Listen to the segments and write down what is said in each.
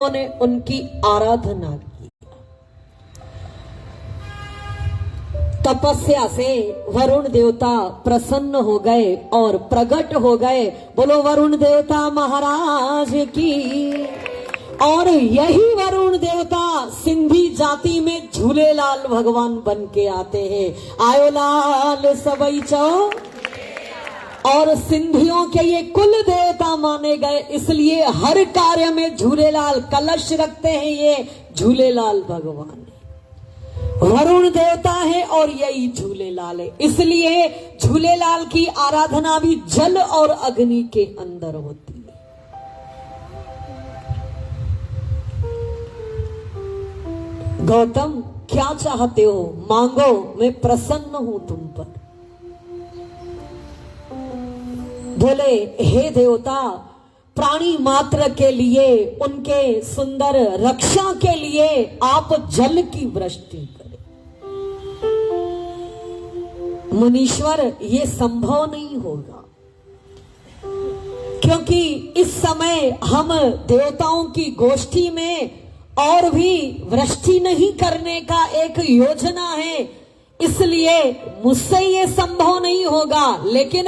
उन्होंने उनकी आराधना की। तपस्या से वरुण देवता प्रसन्न हो गए और प्रकट हो गए। बोलो वरुण देवता महाराज की। और यही वरुण देवता सिंधी जाति में झूलेलाल भगवान बन के आते हैं। आयो लाल सबई चो। और सिंधियों के ये कुल देवता माने गए, इसलिए हर कार्य में झूलेलाल कलश रखते हैं। ये झूलेलाल भगवान है, वरुण देवता है और यही झूलेलाल है। इसलिए झूलेलाल की आराधना भी जल और अग्नि के अंदर होती है। गौतम क्या चाहते हो मांगो, मैं प्रसन्न हूं तुम पर। बोले हे देवता, प्राणी मात्र के लिए, उनके सुंदर रक्षा के लिए आप जल की वृष्टि करें। मुनीश्वर ये संभव नहीं होगा, क्योंकि इस समय हम देवताओं की गोष्ठी में और भी वृष्टि नहीं करने का एक योजना है, इसलिए मुझसे ये संभव नहीं होगा। लेकिन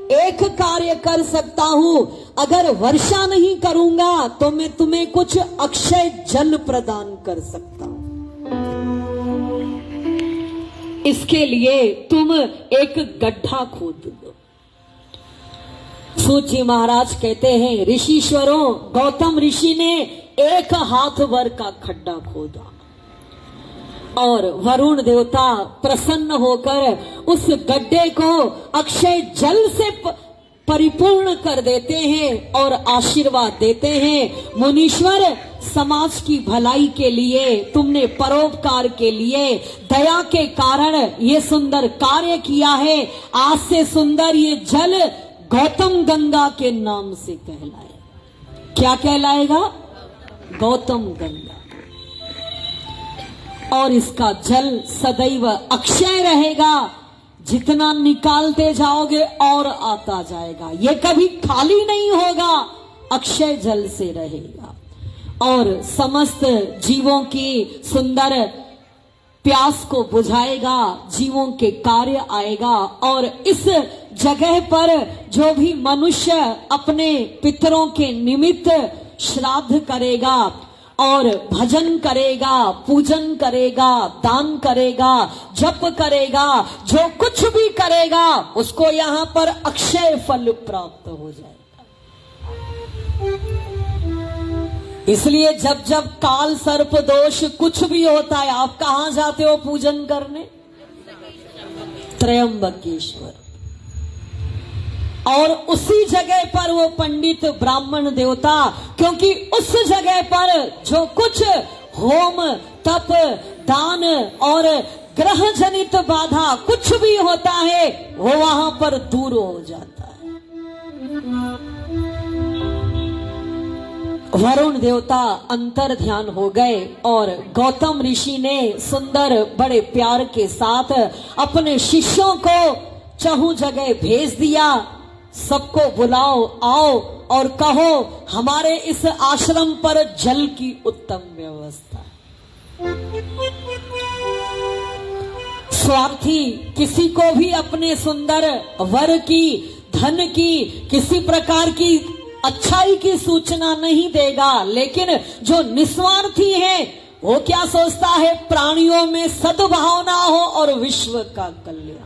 एक कार्य कर सकता हूं, अगर वर्षा नहीं करूंगा तो मैं तुम्हें कुछ अक्षय जल प्रदान कर सकता हूं। इसके लिए तुम एक गड्ढा खोद दो। सूत महाराज कहते हैं, ऋषिश्वरों, गौतम ऋषि ने एक हाथ भर का खड्डा खोदा और वरुण देवता प्रसन्न होकर उस गड्ढे को अक्षय जल से परिपूर्ण कर देते हैं और आशीर्वाद देते हैं। मुनीश्वर, समाज की भलाई के लिए, तुमने परोपकार के लिए, दया के कारण ये सुंदर कार्य किया है। आज से सुंदर ये जल गौतम गंगा के नाम से कहलाएगा। क्या कहलाएगा? गौतम गंगा। और इसका जल सदैव अक्षय रहेगा, जितना निकालते जाओगे और आता जाएगा। ये कभी खाली नहीं होगा, अक्षय जल से रहेगा और समस्त जीवों की सुंदर प्यास को बुझाएगा, जीवों के कार्य आएगा। और इस जगह पर जो भी मनुष्य अपने पितरों के निमित्त श्राद्ध करेगा और भजन करेगा, पूजन करेगा, दान करेगा, जप करेगा, जो कुछ भी करेगा उसको यहाँ पर अक्षय फल प्राप्त हो जाएगा। इसलिए जब जब काल सर्प दोष कुछ भी होता है, आप कहां जाते हो पूजन करने? त्रयंबकेश्वर। और उसी जगह पर वो पंडित ब्राह्मण देवता, क्योंकि उस जगह पर जो कुछ होम, तप, दान और ग्रह जनित बाधा कुछ भी होता है, वो वहां पर दूर हो जाता है। वरुण देवता अंतर ध्यान हो गए और गौतम ऋषि ने सुंदर बड़े प्यार के साथ अपने शिष्यों को चहु जगह भेज दिया। सबको बुलाओ, आओ और कहो हमारे इस आश्रम पर जल की उत्तम व्यवस्था। स्वार्थी किसी को भी अपने सुंदर वर की, धन की, किसी प्रकार की अच्छाई की सूचना नहीं देगा, लेकिन जो निस्वार्थी है वो क्या सोचता है? प्राणियों में सद्भावना हो और विश्व का कल्याण।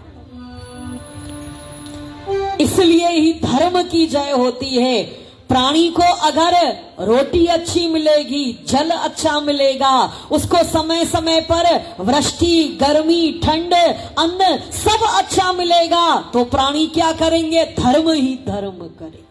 इसलिए ही धर्म की जय होती है। प्राणी को अगर रोटी अच्छी मिलेगी, जल अच्छा मिलेगा, उसको समय समय पर वृष्टि, गर्मी, ठंड, अन्न सब अच्छा मिलेगा, तो प्राणी क्या करेंगे? धर्म ही धर्म करें।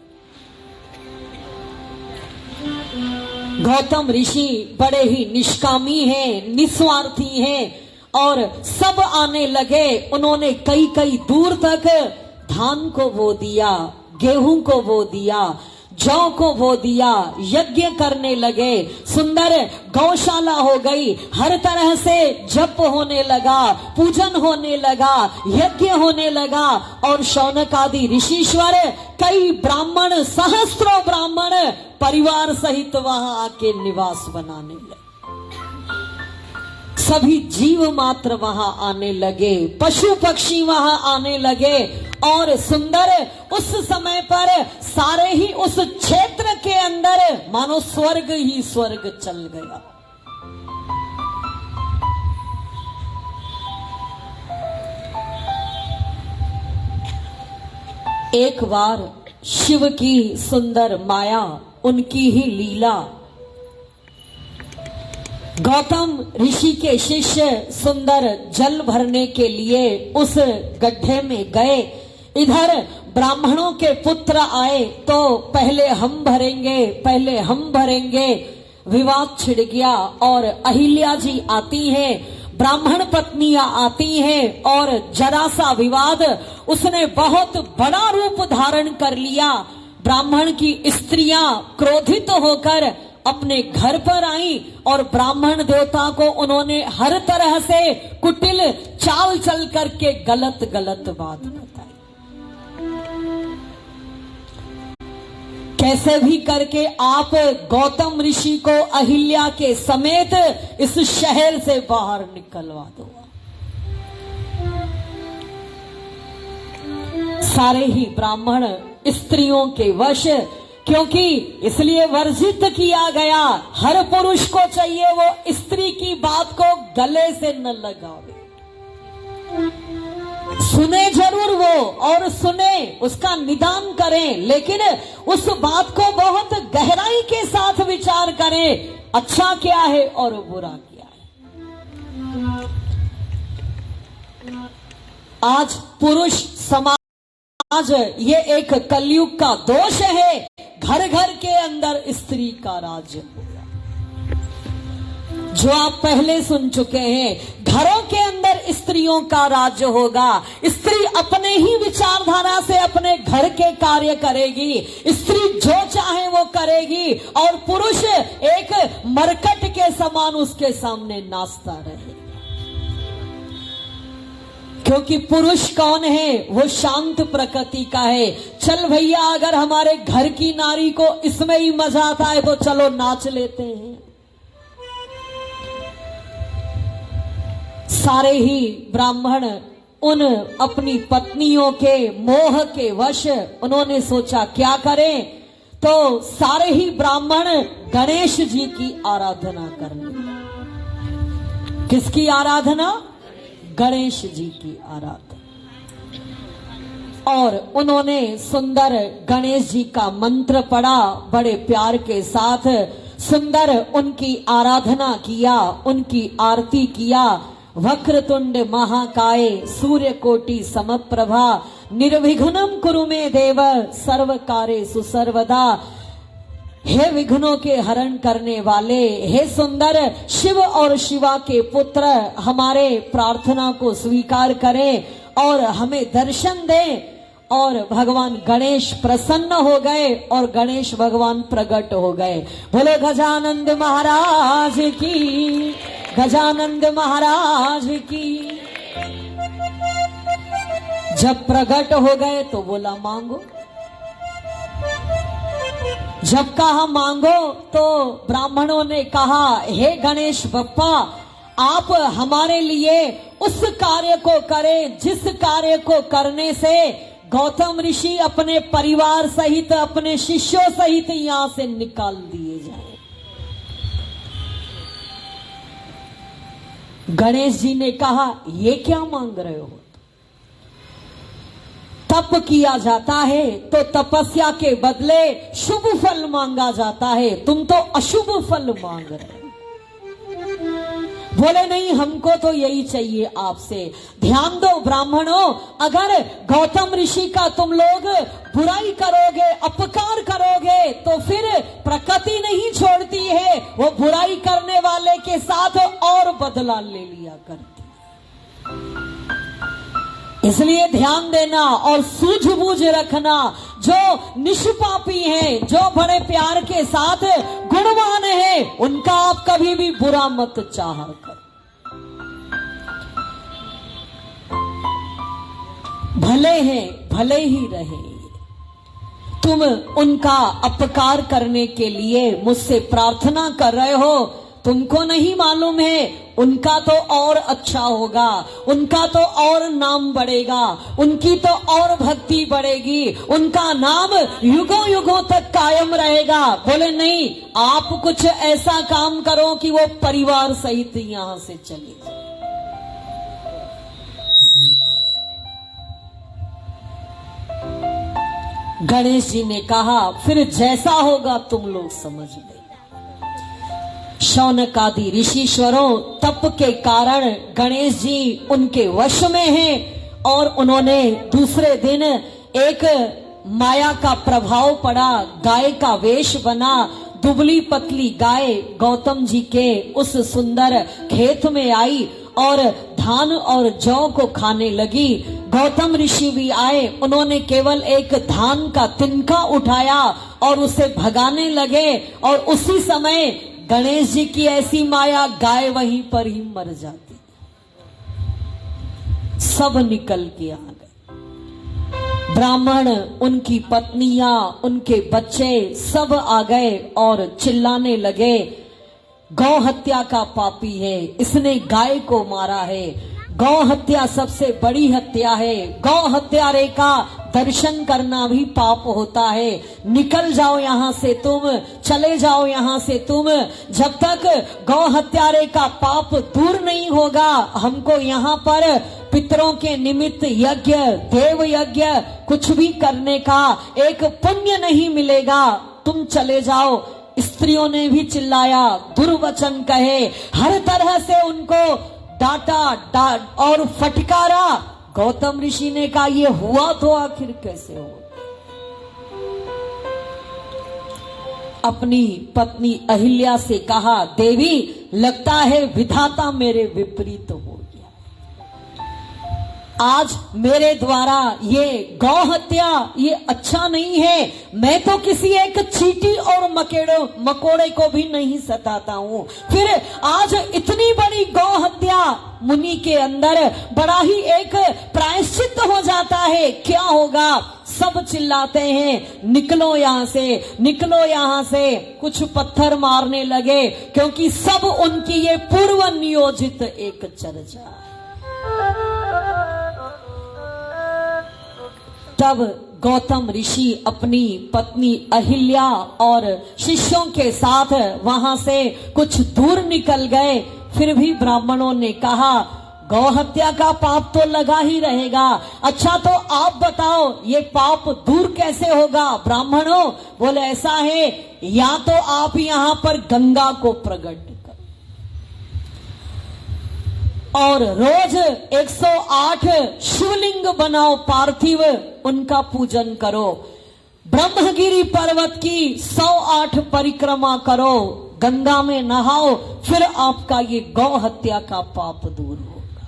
गौतम ऋषि बड़े ही निष्कामी हैं, निस्वार्थी हैं और सब आने लगे। उन्होंने कई कई दूर तक धान को बो दिया, गेहूं को बो दिया, जौ को बो दिया, यज्ञ करने लगे। सुंदर गौशाला हो गई, हर तरह से जप होने लगा, पूजन होने लगा, यज्ञ होने लगा। और शौनक आदि ऋषिश्वर, कई ब्राह्मण, सहस्त्रों ब्राह्मण परिवार सहित वहां आके निवास बनाने लगे। सभी जीव मात्र वहां आने लगे, पशु पक्षी वहां आने लगे और सुंदर उस समय पर सारे ही उस क्षेत्र के अंदर मानो स्वर्ग ही स्वर्ग चल गया। एक बार शिव की सुंदर माया, उनकी ही लीला, गौतम ऋषि के शिष्य सुंदर जल भरने के लिए उस गड्ढे में गए। इधर ब्राह्मणों के पुत्र आए तो पहले हम भरेंगे, पहले हम भरेंगे, विवाद छिड़ गया और अहिल्या जी आती हैं, ब्राह्मण पत्नियां आती हैं और जरा सा विवाद उसने बहुत बड़ा रूप धारण कर लिया। ब्राह्मण की स्त्रियां क्रोधित होकर अपने घर पर आई और ब्राह्मण देवता को उन्होंने हर तरह से कुटिल चाल चल करके गलत गलत बात बताई। कैसे भी करके आप गौतम ऋषि को अहिल्या के समेत इस शहर से बाहर निकलवा दो। सारे ही ब्राह्मण स्त्रियों के वश, क्योंकि इसलिए वर्जित किया गया, हर पुरुष को चाहिए वो स्त्री की बात को गले से न लगावे, सुने जरूर वो और सुने, उसका निदान करें, लेकिन उस बात को बहुत गहराई के साथ विचार करें, अच्छा क्या है और बुरा क्या है। आज पुरुष समाज, ये एक कलयुग का दोष है, घर घर के अंदर स्त्री का राज होगा। जो आप पहले सुन चुके हैं, घरों के अंदर स्त्रियों का राज्य होगा। स्त्री अपने ही विचारधारा से अपने घर के कार्य करेगी, स्त्री जो चाहे वो करेगी और पुरुष एक मरकट के समान उसके सामने नाचता रहेगा। क्योंकि पुरुष कौन है? वो शांत प्रकृति का है। चल भैया, अगर हमारे घर की नारी को इसमें ही मजा आता है तो चलो नाच लेते हैं। सारे ही ब्राह्मण उन अपनी पत्नियों के मोह के वश उन्होंने सोचा क्या करें, तो सारे ही ब्राह्मण गणेश जी की आराधना करने। किसकी आराधना? गणेश जी की आराधना। और उन्होंने सुंदर गणेश जी का मंत्र पढ़ा, बड़े प्यार के साथ सुंदर उनकी आराधना किया, उनकी आरती किया। वक्रतुंड महाकाय सूर्यकोटि समप्रभा निर्विघ्नं कुरु मे देव सर्व कार्येषु सर्वदा। हे विघ्नों के हरण करने वाले, हे सुंदर शिव और शिवा के पुत्र, हमारे प्रार्थना को स्वीकार करें और हमें दर्शन दें। और भगवान गणेश प्रसन्न हो गए और गणेश भगवान प्रकट हो गए। बोले गजानंद महाराज की, गजानंद महाराज की। जब प्रकट हो गए तो बोला मांगो। जब कहा मांगो तो ब्राह्मणों ने कहा, हे गणेश बप्पा, आप हमारे लिए उस कार्य को करें जिस कार्य को करने से गौतम ऋषि अपने परिवार सहित, अपने शिष्यों सहित यहां से निकाल दिए जाए। गणेश जी ने कहा, ये क्या मांग रहे हो? तप किया जाता है तो तपस्या के बदले शुभ फल मांगा जाता है, तुम तो अशुभ फल मांग रहे हो। बोले नहीं, हमको तो यही चाहिए आपसे। ध्यान दो ब्राह्मणों, अगर गौतम ऋषि का तुम लोग बुराई करोगे, अपकार करोगे, तो फिर प्रकृति नहीं छोड़ती है, वो बुराई करने वाले के साथ और बदला ले लिया करती। इसलिए ध्यान देना और सूझबूझ रखना। जो निष्पापी हैं, जो बड़े प्यार के साथ गुणवान है, उनका आप कभी भी बुरा मत चाहा कर। भले हैं, भले ही रहे। तुम उनका अपकार करने के लिए मुझसे प्रार्थना कर रहे हो, तुमको नहीं मालूम है उनका तो और अच्छा होगा, उनका तो और नाम बढ़ेगा, उनकी तो और भक्ति बढ़ेगी, उनका नाम युगों युगों तक कायम रहेगा। बोले नहीं, आप कुछ ऐसा काम करो कि वो परिवार सहित यहां से चले जाए। गणेश जी ने कहा फिर जैसा होगा तुम लोग समझ लेना। शौनक आदि ऋषिश्वरों तप के कारण गणेश जी उनके वश में हैं और उन्होंने दूसरे दिन एक माया का प्रभाव पड़ा, गाय का वेश बना, दुबली पतली गाय गौतम जी के उस सुंदर खेत में आई और धान और जौ को खाने लगी। गौतम ऋषि भी आए, उन्होंने केवल एक धान का तिनका उठाया और उसे भगाने लगे और उसी समय गणेश जी की ऐसी माया, गाय वहीं पर ही मर जाती। सब निकल के आ गए। ब्राह्मण, उनकी पत्नियां, उनके बच्चे सब आ गए और चिल्लाने लगे, गौ हत्या का पापी है, इसने गाय को मारा है। गौ हत्या सबसे बड़ी हत्या है, गौ हत्यारे का दर्शन करना भी पाप होता है। निकल जाओ यहां से तुम, चले जाओ यहां से तुम। जब तक गौ हत्यारे का पाप दूर नहीं होगा, हमको यहाँ पर पितरों के निमित्त यज्ञ, देव यज्ञ कुछ भी करने का एक पुण्य नहीं मिलेगा। तुम चले जाओ। स्त्रियों ने भी चिल्लाया, दुर्वचन कहे, हर तरह से उनको डांटा और फटकारा। गौतम ऋषि ने कहा ये हुआ तो आखिर कैसे हो। अपनी पत्नी अहिल्या से कहा, देवी लगता है विधाता मेरे विपरीत हो गया, आज मेरे द्वारा ये गौ हत्या ये अच्छा नहीं है। मैं तो किसी एक चींटी और मकोड़े को भी नहीं सताता हूँ, फिर आज इतनी बड़ी गौ हत्या मुनि के अंदर बड़ा ही एक प्रायश्चित हो जाता है, क्या होगा। सब चिल्लाते हैं, निकलो यहां से, निकलो यहां से। कुछ पत्थर मारने लगे, क्योंकि सब उनकी ये पूर्व नियोजित एक चर्चा। तब गौतम ऋषि अपनी पत्नी अहिल्या और शिष्यों के साथ वहां से कुछ दूर निकल गए। फिर भी ब्राह्मणों ने कहा, गौ हत्या का पाप तो लगा ही रहेगा, अच्छा तो आप बताओ ये पाप दूर कैसे होगा। ब्राह्मणों बोले, ऐसा है, या तो आप यहां पर गंगा को प्रकट और रोज 108 शिवलिंग बनाओ पार्थिव, उनका पूजन करो। ब्रह्मगिरी पर्वत की 108 परिक्रमा करो, गंगा में नहाओ, फिर आपका ये गौ हत्या का पाप दूर होगा।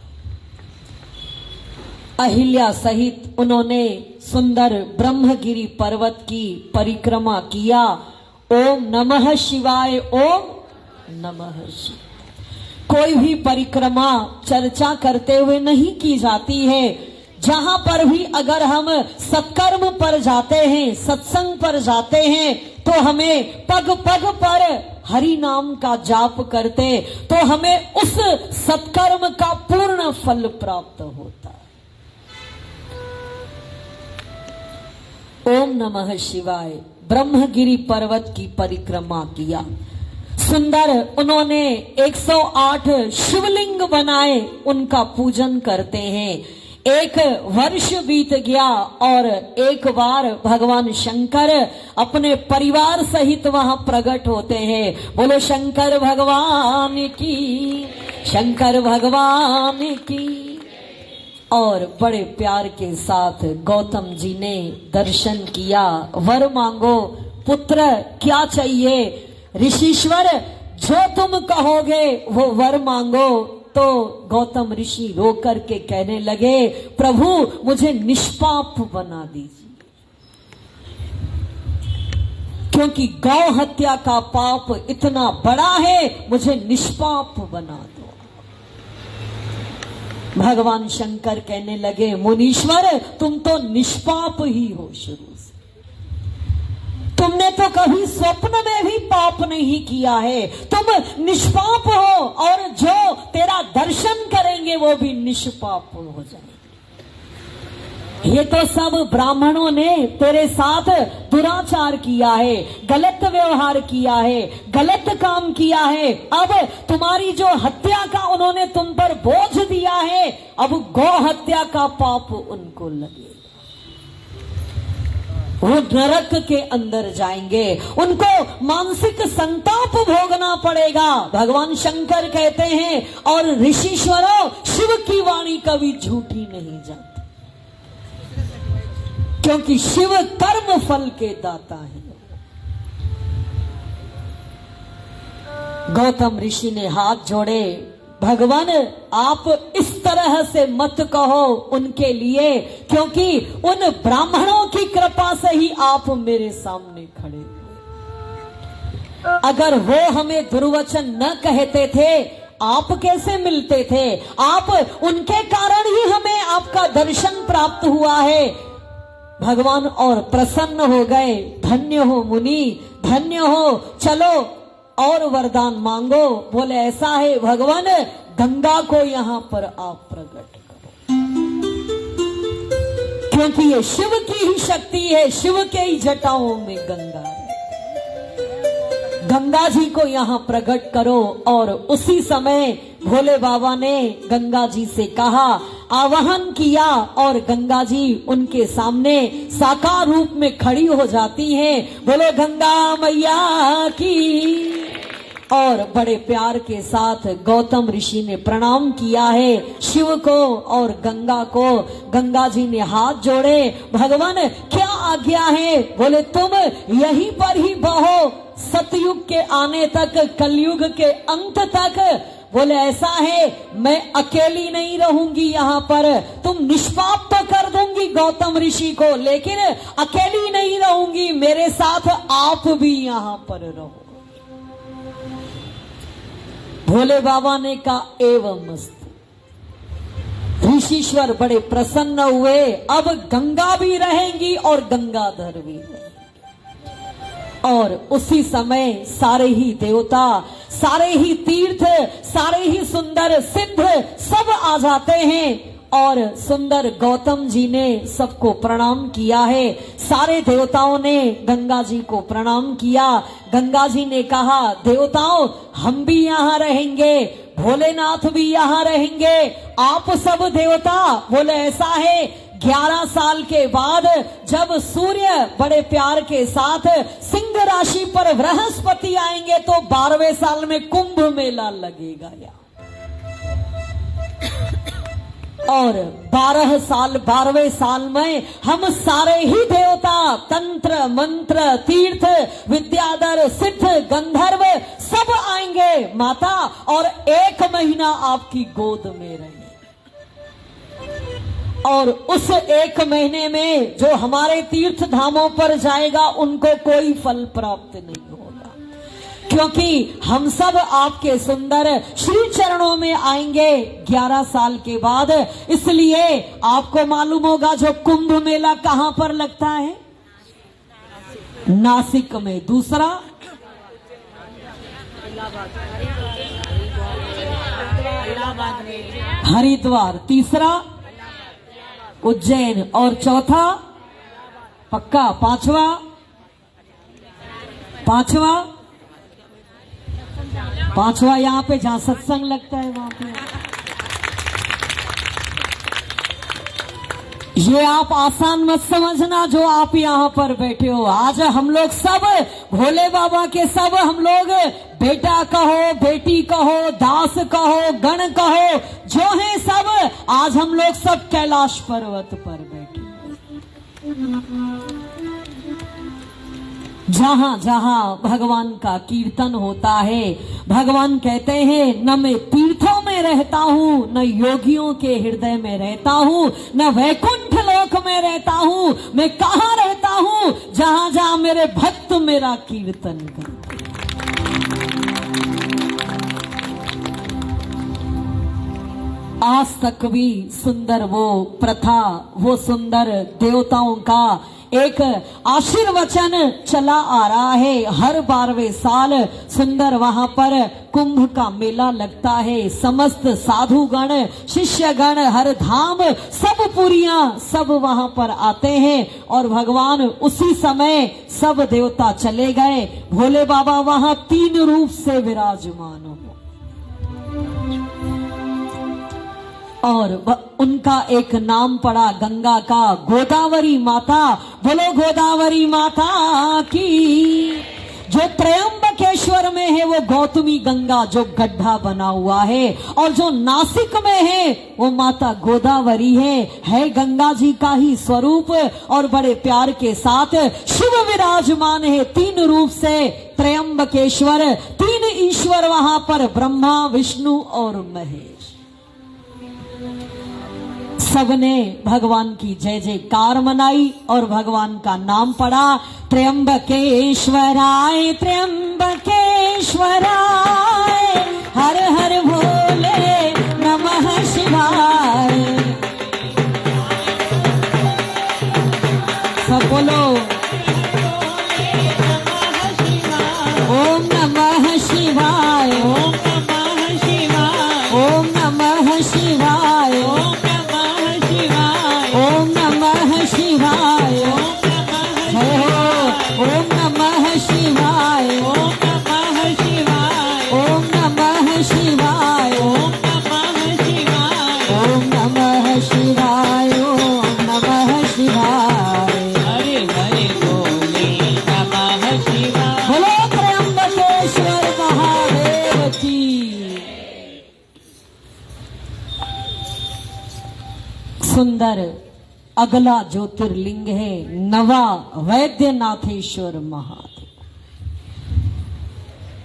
अहिल्या सहित उन्होंने सुंदर ब्रह्मगिरी पर्वत की परिक्रमा किया। ओम नमः शिवाय, ओम नमः शिवाय। कोई भी परिक्रमा चर्चा करते हुए नहीं की जाती है। जहां पर भी अगर हम सत्कर्म पर जाते हैं, सत्संग पर जाते हैं, तो हमें पग पग पर हरि नाम का जाप करते, तो हमें उस सत्कर्म का पूर्ण फल प्राप्त होता है। ओम नमः शिवाय। ब्रह्मगिरी पर्वत की परिक्रमा किया, सुंदर उन्होंने 108 शिवलिंग बनाए, उनका पूजन करते हैं। एक वर्ष बीत गया और एक बार भगवान शंकर अपने परिवार सहित वहां प्रकट होते हैं। बोलो शंकर भगवान की, शंकर भगवान की। और बड़े प्यार के साथ गौतम जी ने दर्शन किया। वर मांगो पुत्र, क्या चाहिए। ऋषिश्वर, जो तुम कहोगे वो वर मांगो। तो गौतम ऋषि रो करके कहने लगे, प्रभु मुझे निष्पाप बना दीजिए, क्योंकि गौ हत्या का पाप इतना बड़ा है, मुझे निष्पाप बना दो। भगवान शंकर कहने लगे, मुनीश्वर तुम तो निष्पाप ही हो शुरू से। तुमने तो कभी स्वप्न में भी पाप नहीं किया है, तुम निष्पाप हो और जो तेरा दर्शन करेंगे वो भी निष्पाप हो जाए। ये तो सब ब्राह्मणों ने तेरे साथ दुराचार किया है, गलत व्यवहार किया है, गलत काम किया है। अब तुम्हारी जो हत्या का उन्होंने तुम पर बोझ दिया है, अब गौ हत्या का पाप उनको लगेगा। वो नरक के अंदर जाएंगे, उनको मानसिक संताप भोगना पड़ेगा। भगवान शंकर कहते हैं, और ऋषीश्वरों, शिव की वाणी कभी झूठी नहीं जाती, क्योंकि शिव कर्म फल के दाता है। गौतम ऋषि ने हाथ जोड़े, भगवान आप इस तरह से मत कहो उनके लिए, क्योंकि उन ब्राह्मणों की कृपा से ही आप मेरे सामने खड़े हुए। अगर वो हमें दुर्वचन न कहते थे, आप कैसे मिलते थे? आप उनके कारण ही हमें आपका दर्शन प्राप्त हुआ है। भगवान और प्रसन्न हो गए। धन्य हो मुनि, धन्य हो, चलो और वरदान मांगो। बोले ऐसा है भगवान, गंगा को यहां पर आप प्रकट करो, क्योंकि ये शिव की ही शक्ति है, शिव के ही जटाओं में गंगा है। गंगा जी को यहां प्रकट करो। और उसी समय भोले बाबा ने गंगा जी से कहा, आवाहन किया, और गंगा जी उनके सामने साकार रूप में खड़ी हो जाती हैं। बोले गंगा मैया की। और बड़े प्यार के साथ गौतम ऋषि ने प्रणाम किया है शिव को और गंगा को। गंगा जी ने हाथ जोड़े, भगवान क्या आज्ञा है? बोले तुम यहीं पर ही बहो, सतयुग के आने तक, कलयुग के अंत तक। बोले ऐसा है, मैं अकेली नहीं रहूंगी यहाँ पर, तुम निष्पाप तो कर दूंगी गौतम ऋषि को, लेकिन अकेली नहीं रहूंगी, मेरे साथ आप भी यहाँ पर रहो। भोले बाबा ने कहा एवं मस्त। ऋषीश्वर बड़े प्रसन्न हुए, अब गंगा भी रहेंगी और गंगाधर भी रहेंगे। और उसी समय सारे ही देवता, सारे ही तीर्थ, सारे ही सुंदर सिद्ध सब आ जाते हैं। और सुंदर गौतम जी ने सबको प्रणाम किया है। सारे देवताओं ने गंगा जी को प्रणाम किया। गंगा जी ने कहा, देवताओं हम भी यहाँ रहेंगे, भोलेनाथ भी यहाँ रहेंगे, आप सब देवता। बोले ऐसा है, 11 साल के बाद जब सूर्य बड़े प्यार के साथ सिंह राशि पर बृहस्पति आएंगे तो 12वें साल में कुंभ मेला लगेगा यहाँ। और 12वें साल में हम सारे ही देवता, तंत्र मंत्र तीर्थ विद्याधर सिद्ध गंधर्व सब आएंगे माता, और 1 महीना आपकी गोद में रहेंगे। और उस 1 महीने में जो हमारे तीर्थ धामों पर जाएगा उनको कोई फल प्राप्त नहीं होगा, क्योंकि हम सब आपके सुंदर श्री चरणों में आएंगे 11 साल के बाद। इसलिए आपको मालूम होगा जो कुंभ मेला कहां पर लगता है? नासिक में। दूसरा हरिद्वार, तीसरा उज्जैन, और चौथा पक्का पांचवा यहाँ पे जहां सत्संग लगता है वहां पे। ये आप आसान मत समझना जो आप यहाँ पर बैठे हो। आज हम लोग सब भोले बाबा के सब हम लोग बेटा कहो, बेटी कहो, दास कहो, गण कहो, जो है सब, आज हम लोग सब कैलाश पर्वत पर बैठे। जहां जहां भगवान का कीर्तन होता है, भगवान कहते हैं न मैं तीर्थों में रहता हूँ, न योगियों के हृदय में रहता हूँ, न वैकुंठ लोक में रहता हूँ, मैं कहाँ रहता हूँ? जहां जहां मेरे भक्त मेरा कीर्तन करते। आज तक भी सुंदर वो प्रथा, वो सुंदर देवताओं का एक आशीर्वचन चला आ रहा है। हर 12वें साल सुंदर वहां पर कुंभ का मेला लगता है। समस्त साधुगण, शिष्यगण, हर धाम, सब पुरियां सब वहां पर आते हैं। और भगवान उसी समय सब देवता चले गए। भोले बाबा वहां 3 रूप से विराजमान हो और उनका एक नाम पड़ा गंगा का, गोदावरी माता। बोलो गोदावरी माता की। जो त्रयंबकेश्वर में है वो गौतमी गंगा जो गड्ढा बना हुआ है, और जो नासिक में है वो माता गोदावरी है गंगा जी का ही स्वरूप। और बड़े प्यार के साथ शिव विराजमान है 3 रूप से। त्रयंबकेश्वर, 3 ईश्वर वहां पर, ब्रह्मा, विष्णु और महेश। सबने भगवान की जय जयकार मनाई और भगवान का नाम पड़ा त्र्यंबकेश्वराय, त्र्यंबकेश्वराय, हर हर भोले नमः शिवाय। सब बोलो ओम नमः शिवाय, ओम नमः शिवाय, ओम नमः शिवाय, ओम नमः शिवाय, ओम नमः शिवाय, ओम नमः शिवाय, ओम नमः शिवाय, ओम नमः शिवाय, ओम नमः शिवाय, ओम नमः शिवाय। हरे हरे बोले नमः शिवाय। बोलो त्र्यंबकेश्वर महादेव की। सुंदर अगला ज्योतिर्लिंग है नवा वैद्यनाथेश्वर महादेव,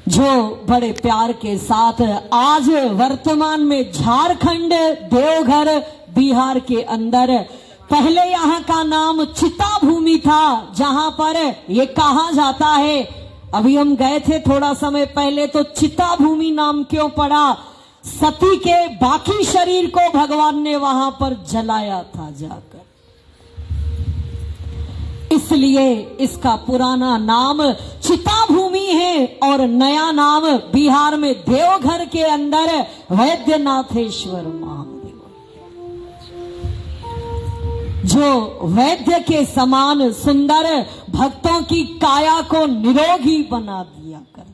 जो बड़े प्यार के साथ आज वर्तमान में झारखंड, देवघर, बिहार के अंदर, पहले यहाँ का नाम चिता भूमि था, जहां पर ये कहा जाता है, अभी हम गए थे थोड़ा समय पहले, तो चिता भूमि नाम क्यों पड़ा? सती के बाकी शरीर को भगवान ने वहां पर जलाया था जाकर, इसलिए इसका पुराना नाम चिता भूमि है और नया नाम बिहार में देवघर के अंदर वैद्यनाथेश्वर महादेव, जो वैद्य के समान सुंदर भक्तों की काया को निरोगी बना दिया करते।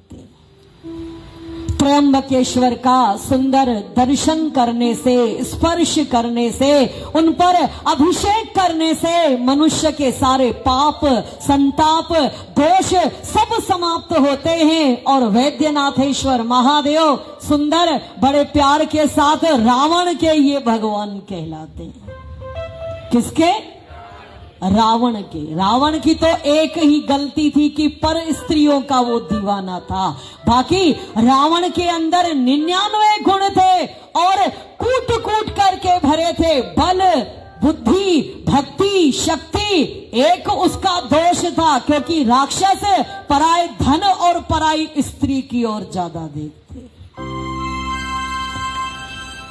त्र्यंबकेश्वर का सुंदर दर्शन करने से, स्पर्श करने से, उन पर अभिषेक करने से मनुष्य के सारे पाप, संताप, दोष सब समाप्त होते हैं। और वैद्यनाथेश्वर महादेव सुंदर बड़े प्यार के साथ रावण के ये भगवान कहलाते हैं। किसके? रावण के। रावण की तो एक ही गलती थी कि पर स्त्रियों का वो दीवाना था, बाकी रावण के अंदर 99 गुण थे और कूट कूट करके भरे थे। बल, बुद्धि, भक्ति, शक्ति, एक उसका दोष था क्योंकि राक्षस पराये धन और पराई स्त्री की ओर ज्यादा देखते,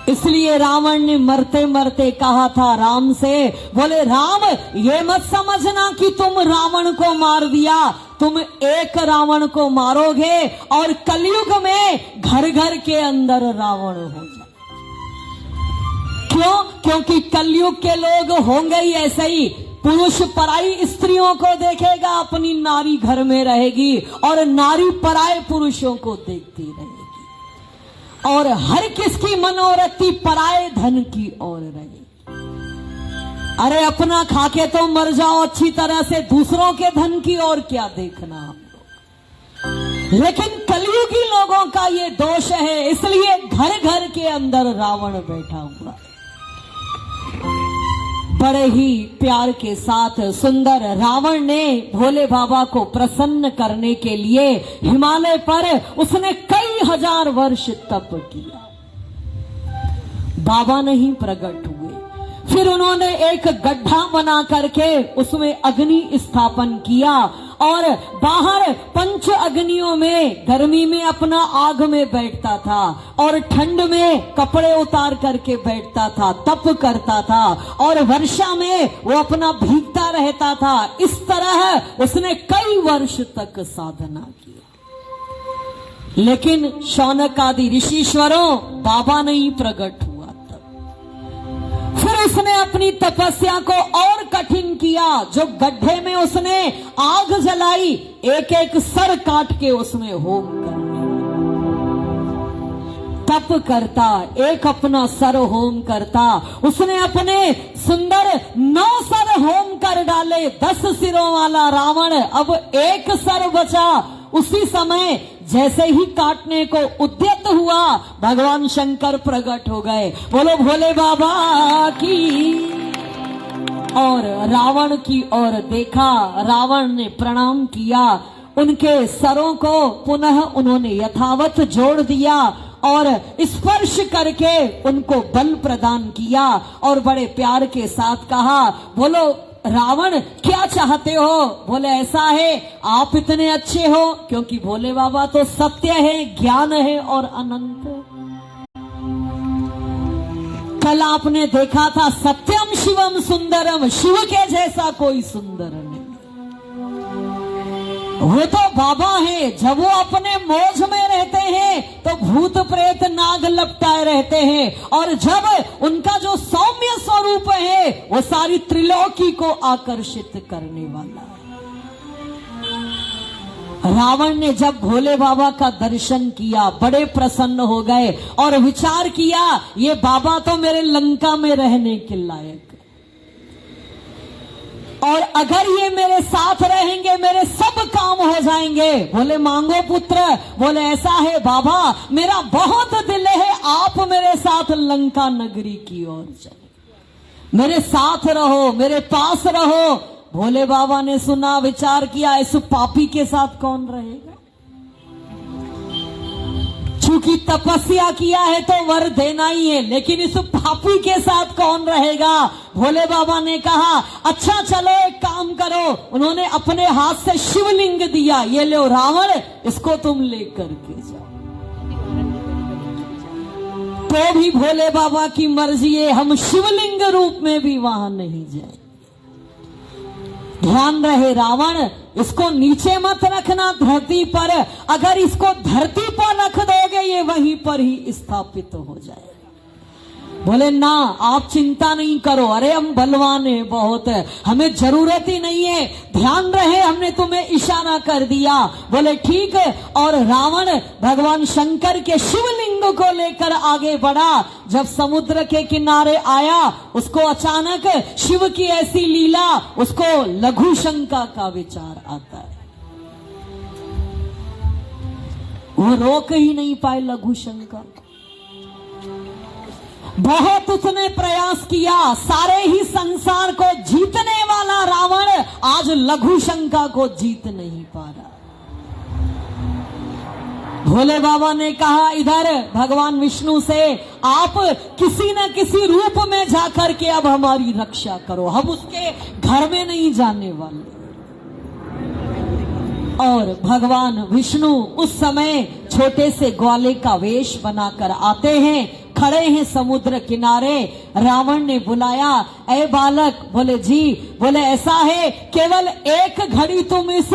इसलिए रावण ने मरते मरते कहा था राम से, बोले राम ये मत समझना कि तुम रावण को मार दिया, तुम एक रावण को मारोगे और कलयुग में घर घर के अंदर रावण हो जाए। क्यों? क्योंकि कलयुग के लोग होंगे ही ऐसे ही, पुरुष पराई स्त्रियों को देखेगा, अपनी नारी घर में रहेगी और नारी पराये पुरुषों को देखती रहेगी और हर किसकी मनोरथी पराये धन की ओर रही। अरे अपना खाके तो मर जाओ अच्छी तरह से, दूसरों के धन की ओर क्या देखना हम लोग। लेकिन कलयुगी लोगों का ये दोष है, इसलिए घर घर के अंदर रावण बैठा हुआ है। बड़े ही प्यार के साथ सुंदर रावण ने भोले बाबा को प्रसन्न करने के लिए हिमालय पर उसने कई हजार वर्ष तप किया, बाबा नहीं प्रकट हुए। फिर उन्होंने एक गड्ढा बना करके उसमें अग्नि स्थापन किया और बाहर पंच अग्नियों में गर्मी में अपना आग में बैठता था और ठंड में कपड़े उतार करके बैठता था, तप करता था, और वर्षा में वो अपना भीगता रहता था। इस तरह उसने कई वर्ष तक साधना की। लेकिन शौनक आदि ऋषीश्वरों बाबा नहीं प्रकट हुआ। तब फिर उसने अपनी तपस्या को और कठिन किया। जो गड्ढे में उसने आग जलाई, एक एक सर काट के उसमें होम करने, तप करता, एक अपना सर होम करता। उसने अपने सुंदर 9 सर होम कर डाले। 10 सिरों वाला रावण अब एक सर बचा। उसी समय जैसे ही काटने को उद्यत हुआ, भगवान शंकर प्रकट हो गए। बोलो भोले बाबा की। और रावण की ओर देखा, रावण ने प्रणाम किया, उनके सरों को पुनः उन्होंने यथावत जोड़ दिया और स्पर्श करके उनको बल प्रदान किया और बड़े प्यार के साथ कहा, बोलो रावण क्या चाहते हो? बोले ऐसा है, आप इतने अच्छे हो, क्योंकि भोले बाबा तो सत्य है, ज्ञान है और अनंत। कल आपने देखा था सत्यम शिवम सुंदरम, शिव के जैसा कोई सुंदर नहीं। वो तो बाबा है। जब वो अपने मौज में रहते हैं तो भूत प्रेत नाग लपटाए रहते हैं, और जब उनका जो सौम्य स्वरूप है वो सारी त्रिलोकी को आकर्षित करने वाला है। रावण ने जब भोले बाबा का दर्शन किया, बड़े प्रसन्न हो गए और विचार किया, ये बाबा तो मेरे लंका में रहने के लायक, और अगर ये मेरे साथ रहेंगे मेरे सब काम हो जाएंगे। बोले मांगो पुत्र। बोले ऐसा है बाबा, मेरा बहुत दिल है आप मेरे साथ लंका नगरी की ओर चले, मेरे साथ रहो, मेरे पास रहो। भोले बाबा ने सुना, विचार किया, इस पापी के साथ कौन रहेगा? चूंकि तपस्या किया है तो वर देना ही है, लेकिन इस पापी के साथ कौन रहेगा? भोले बाबा ने कहा, अच्छा चलो एक काम करो। उन्होंने अपने हाथ से शिवलिंग दिया, ये लो रावण, इसको तुम लेकर के जाओ। तो भी भोले बाबा की मर्जी है, हम शिवलिंग रूप में भी वहां नहीं जाए। ध्यान रहे रावण, इसको नीचे मत रखना धरती पर, अगर इसको धरती पर रख दोगे ये वहीं पर ही स्थापित हो जाए। बोले ना, आप चिंता नहीं करो, अरे हम बलवान है बहुत, हमें जरूरत ही नहीं है, ध्यान रहे हमने तुम्हें इशारा कर दिया। बोले ठीक है। और रावण भगवान शंकर के शिवलिंग को लेकर आगे बढ़ा। जब समुद्र के किनारे आया, उसको अचानक शिव की ऐसी लीला, उसको लघु शंका का विचार आता है। वो रोक ही नहीं पाए लघु शंका। बहुत उसने प्रयास किया, सारे ही संसार को जीतने वाला रावण आज लघु शंका को जीत नहीं पा रहा। भोले बाबा ने कहा, इधर भगवान विष्णु से, आप किसी न किसी रूप में जाकर के अब हमारी रक्षा करो, हम उसके घर में नहीं जाने वाले। और भगवान विष्णु उस समय छोटे से ग्वाले का वेश बनाकर आते हैं, खड़े हैं समुद्र किनारे। रावण ने बुलाया, ऐ बालक। बोले जी। बोले ऐसा है, केवल एक घड़ी तुम इस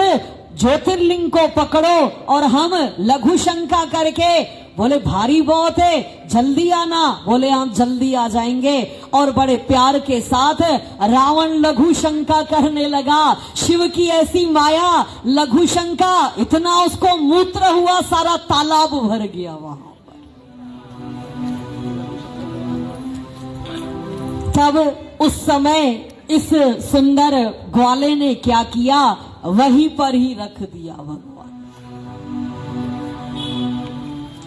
ज्योतिर्लिंग को पकड़ो और हम लघु शंका करके। बोले भारी बहुत है, जल्दी आना। बोले हम जल्दी आ जाएंगे। और बड़े प्यार के साथ रावण लघु शंका करने लगा। शिव की ऐसी माया, लघु शंका, इतना उसको मूत्र हुआ, सारा तालाब भर गया वहां। तब उस समय इस सुंदर ग्वाले ने क्या किया, वहीं पर ही रख दिया भगवान।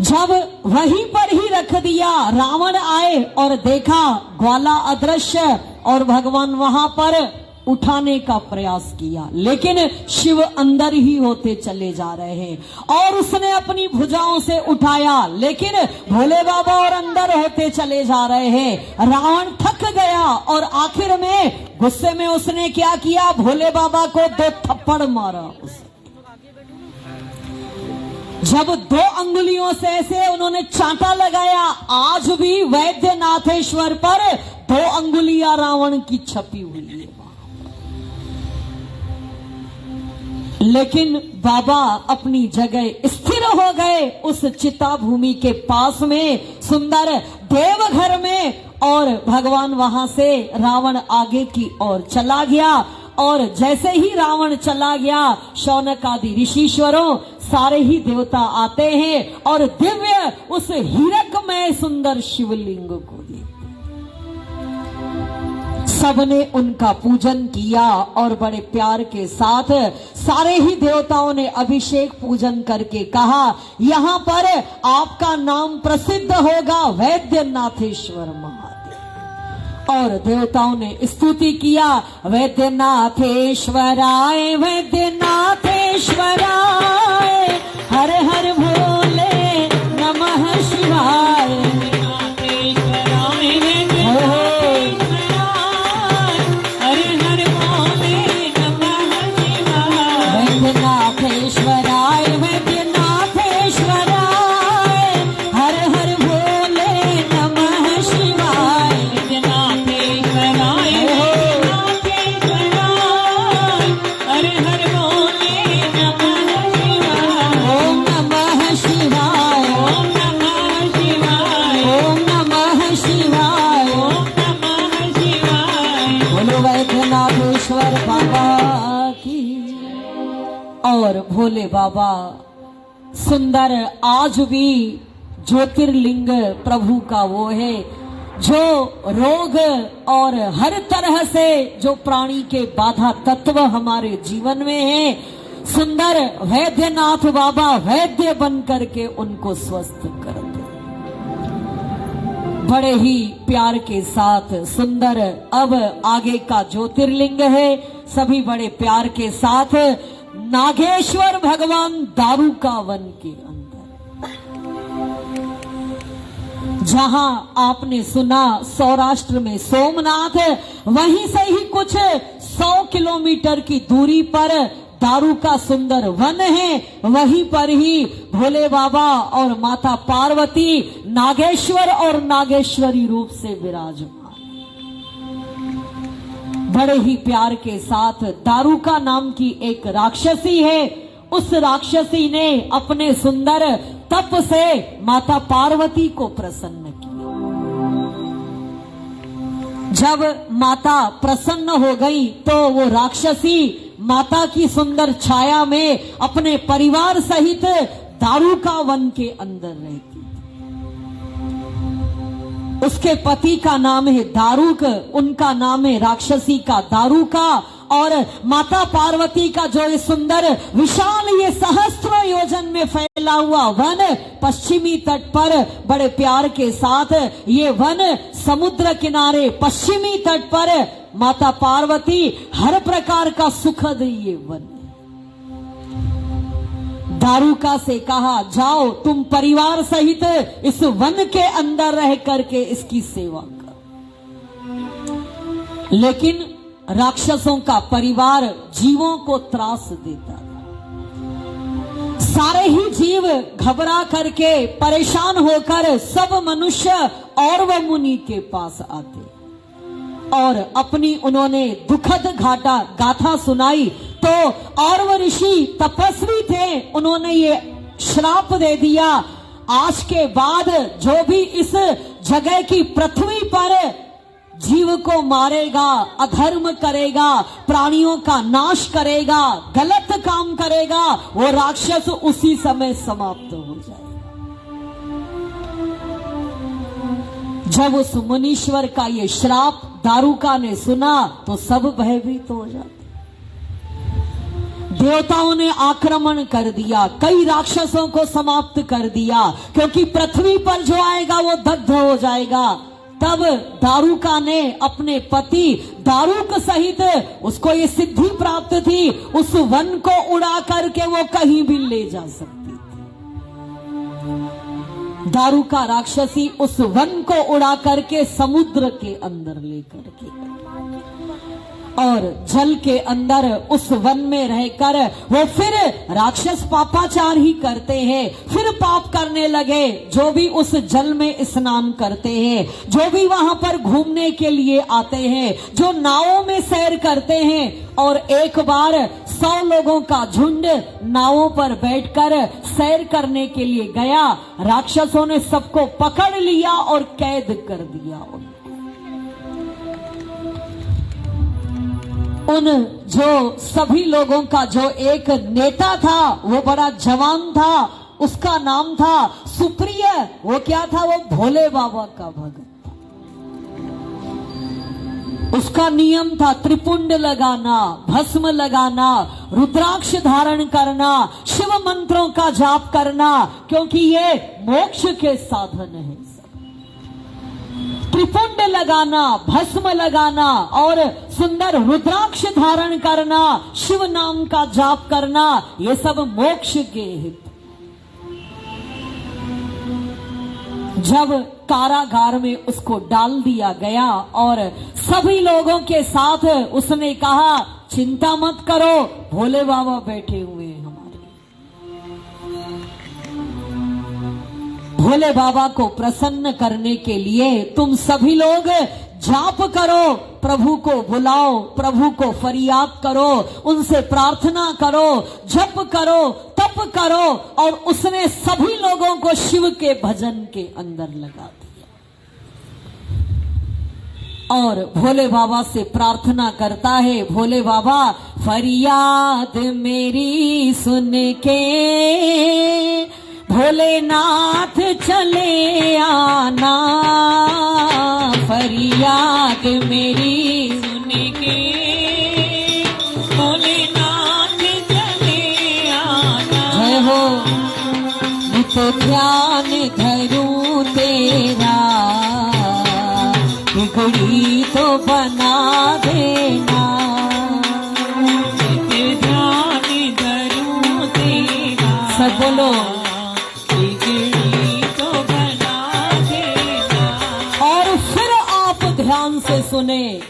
जब वहीं पर ही रख दिया, रावण आए और देखा ग्वाला अदृश्य और भगवान वहां पर उठाने का प्रयास किया, लेकिन शिव अंदर ही होते चले जा रहे हैं। और उसने अपनी भुजाओं से उठाया, लेकिन भोले बाबा और अंदर होते चले जा रहे हैं। रावण थक गया और आखिर में गुस्से में उसने क्या किया, भोले बाबा को 2 थप्पड़ मारा। जब 2 अंगुलियों से ऐसे उन्होंने चांटा लगाया, आज भी वैद्यनाथेश्वर पर 2 अंगुलियां रावण की छपी हुई है। लेकिन बाबा अपनी जगह स्थिर हो गए उस चिता भूमि के पास में, सुंदर देवघर में, और भगवान वहां से रावण आगे की ओर चला गया। और जैसे ही रावण चला गया, शौनक आदि ऋषीश्वरों सारे ही देवता आते हैं और दिव्य उस हीरकमय सुंदर शिवलिंग को देखते। सबने उनका पूजन किया और बड़े प्यार के साथ सारे ही देवताओं ने अभिषेक पूजन करके कहा, यहाँ पर आपका नाम प्रसिद्ध होगा, वैद्यनाथेश्वर महादेव। और देवताओं ने स्तुति किया, वैद्यनाथेश्वराय वैद्यनाथेश्वराय, हर हर भोले नमः शिवाय। वैद्यनाथेश्वर बाबा की। और भोले बाबा सुंदर आज भी ज्योतिर्लिंग प्रभु का वो है जो रोग और हर तरह से जो प्राणी के बाधा तत्व हमारे जीवन में है, सुंदर वैद्यनाथ बाबा वैद्य बन करके उनको स्वस्थ करते। बड़े ही प्यार के साथ सुंदर अब आगे का ज्योतिर्लिंग है, सभी बड़े प्यार के साथ नागेश्वर भगवान दारूका वन के अंदर, जहां आपने सुना सौराष्ट्र में सोमनाथ, वहीं से ही कुछ 100 किलोमीटर की दूरी पर दारूका सुंदर वन है। वहीं पर ही भोले बाबा और माता पार्वती नागेश्वर और नागेश्वरी रूप से विराजमान। बड़े ही प्यार के साथ दारूका नाम की एक राक्षसी है, उस राक्षसी ने अपने सुंदर तप से माता पार्वती को प्रसन्न किया। जब माता प्रसन्न हो गई तो वो राक्षसी माता की सुंदर छाया में अपने परिवार सहित दारूका वन के अंदर रहती। उसके पति का नाम है दारूक, उनका नाम है राक्षसी का दारूका। और माता पार्वती का जो ये सुंदर विशाल ये सहस्त्र योजन में फैला हुआ वन, पश्चिमी तट पर बड़े प्यार के साथ ये वन समुद्र किनारे पश्चिमी तट पर माता पार्वती हर प्रकार का सुखद ये वन। दारूका से कहा, जाओ तुम परिवार सहित इस वन के अंदर रह करके इसकी सेवा करो। लेकिन राक्षसों का परिवार जीवों को त्रास देता था। सारे ही जीव घबरा करके परेशान होकर सब मनुष्य और वह मुनि के पास आते और अपनी उन्होंने दुखद गाथा सुनाई। तो और वह ऋषि तपस्वी थे, उन्होंने ये श्राप दे दिया, आज के बाद जो भी इस जगह की पृथ्वी पर जीव को मारेगा, अधर्म करेगा, प्राणियों का नाश करेगा, गलत काम करेगा, वो राक्षस उसी समय समाप्त हो जाएगा। जब उस मुनीश्वर का ये श्राप दारूका ने सुना तो सब भयभीत हो जाते। देवताओं ने आक्रमण कर दिया, कई राक्षसों को समाप्त कर दिया, क्योंकि पृथ्वी पर जो आएगा वो दग्ध हो जाएगा। तब दारुका ने अपने पति दारुक सहित, उसको ये सिद्धि प्राप्त थी, उस वन को उड़ा करके वो कहीं भी ले जा सकती थी। दारुका राक्षसी उस वन को उड़ा करके समुद्र के अंदर लेकर के, और जल के अंदर उस वन में रहकर वो फिर राक्षस पापाचार ही करते हैं, फिर पाप करने लगे। जो भी उस जल में स्नान करते हैं, जो भी वहां पर घूमने के लिए आते हैं, जो नावों में सैर करते हैं, और एक बार 100 लोगों का झुंड नावों पर बैठकर सैर करने के लिए गया। राक्षसों ने सबको पकड़ लिया और कैद कर दिया। उन जो सभी लोगों का जो एक नेता था, वो बड़ा जवान था, उसका नाम था सुप्रिय। वो क्या था? वो भोले बाबा का भक्त था। उसका नियम था त्रिपुंड लगाना, भस्म लगाना, रुद्राक्ष धारण करना, शिव मंत्रों का जाप करना, क्योंकि ये मोक्ष के साधन है। त्रिपुंड लगाना, भस्म लगाना और सुंदर रुद्राक्ष धारण करना, शिव नाम का जाप करना, ये सब मोक्ष के हित। जब कारागार में उसको डाल दिया गया और सभी लोगों के साथ उसने कहा, चिंता मत करो, भोले बाबा बैठे हुए हैं हमारे। भोले बाबा को प्रसन्न करने के लिए तुम सभी लोग जाप करो, प्रभु को बुलाओ, प्रभु को फरियाद करो, उनसे प्रार्थना करो, जप करो, तप करो। और उसने सभी लोगों को शिव के भजन के अंदर लगा दिया और भोले बाबा से प्रार्थना करता है, भोले बाबा फरियाद मेरी सुन के भोलेनाथ चले आना, फरियाद मेरी सुन के भोलेनाथ चले आना। जय हो, नित ध्यान धरूं तेरा, बिगड़ी तो बना देना। नित ध्यान धरूं तेरा, सब बोलो, ध्यान से सुने।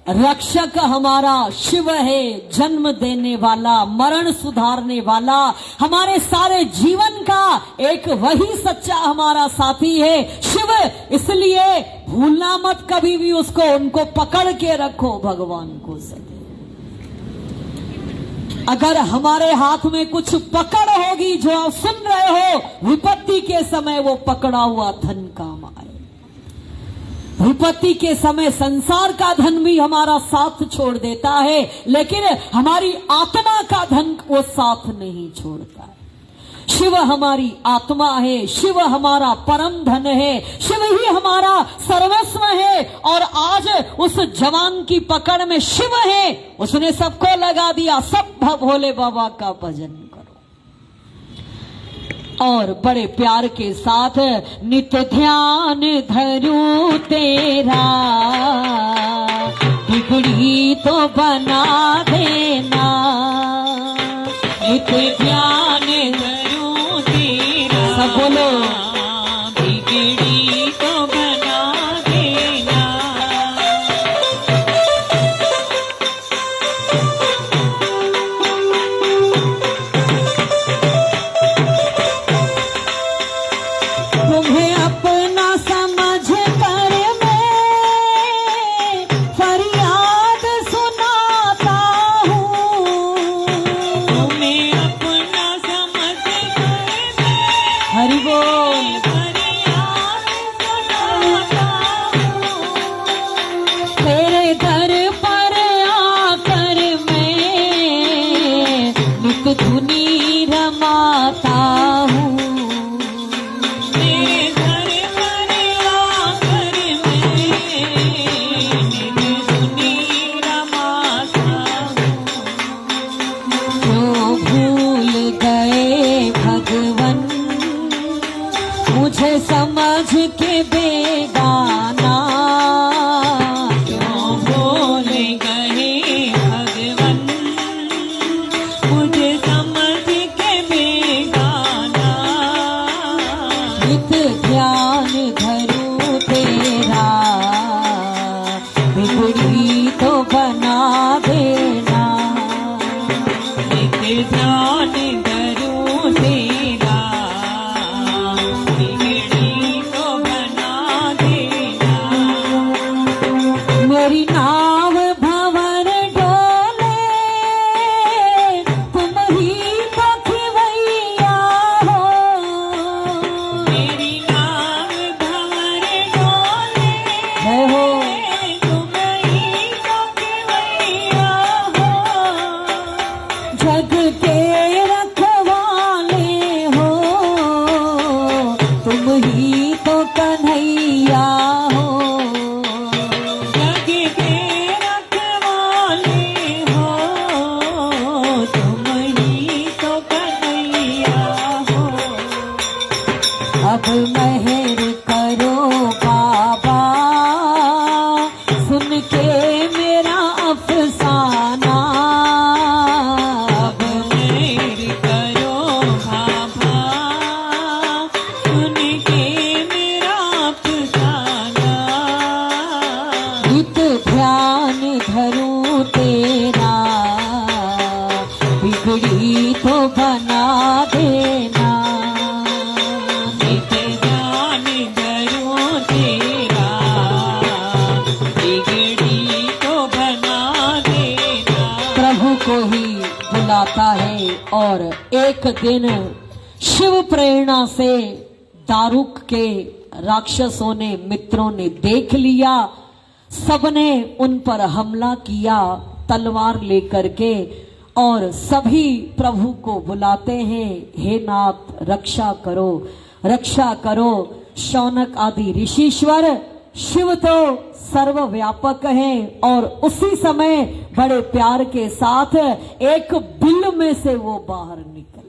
रक्षक हमारा शिव है, जन्म देने वाला, मरण सुधारने वाला, हमारे सारे जीवन का एक वही सच्चा हमारा साथी है शिव। इसलिए भूलना मत कभी भी उसको, उनको पकड़ के रखो भगवान को सदा। अगर हमारे हाथ में कुछ पकड़ होगी, जो आप सुन रहे हो, विपत्ति के समय वो पकड़ा हुआ धन काम आए। विपत्ति के समय संसार का धन भी हमारा साथ छोड़ देता है, लेकिन हमारी आत्मा का धन वो साथ नहीं छोड़ता है। शिव हमारी आत्मा है, शिव हमारा परम धन है, शिव ही हमारा सर्वस्व है। और आज उस जवान की पकड़ में शिव है, उसने सबको लगा दिया, सब भोले बाबा का भजन करो। और बड़े प्यार के साथ, नित ध्यान धरूं तेरा, बिगड़ी तो बना देना। नित ध्यान धरूं तेरा, सब बोलो, बिगड़ी तो बना देना। तुम्हें अपना समझ कर मैं फरियाद सुनाता हूँ। तुम्हें अपना समझ के बेगाना क्यों बोल गए भगवन, मुझे समझ के बेगाना। हित ध्यान धरूं तेरा, बिगड़ी तो बना देना। नित ध्यान धरूं तेरा, बिगड़ी तो बना देना। मेरी नाव भंवर डोले, तुम ही तो खिवैया हो। मेरी नाव भंवर डोले, जय हो। तुम ही तो खिवैया हो। जग के रखवाले हो, तुम ही तो कन्हैया हो। जग के रखवाले हो, तुम ही तो कन्हैया हो। अब मेहर करो बाबा, सुन के मेरा अफसाना। अब मेहर करो बाबा, सुन के मेरा अफसाना। हित ध्यान धरूं तेरा, बिगड़ी तो बना देना। नित ध्यान धरूं तेरा, बिगड़ी तो बना देना। प्रभु को ही बुलाता है। और एक दिन शिव प्रेरणा से दारुक के राक्षसों ने, मित्रों ने देख लिया। सबने उन पर हमला किया तलवार लेकर के, और सभी प्रभु को बुलाते हैं, हे नाथ रक्षा करो, रक्षा करो। शौनक आदि ऋषीश्वर, शिव तो सर्वव्यापक है। और उसी समय बड़े प्यार के साथ एक बिल में से वो बाहर निकल,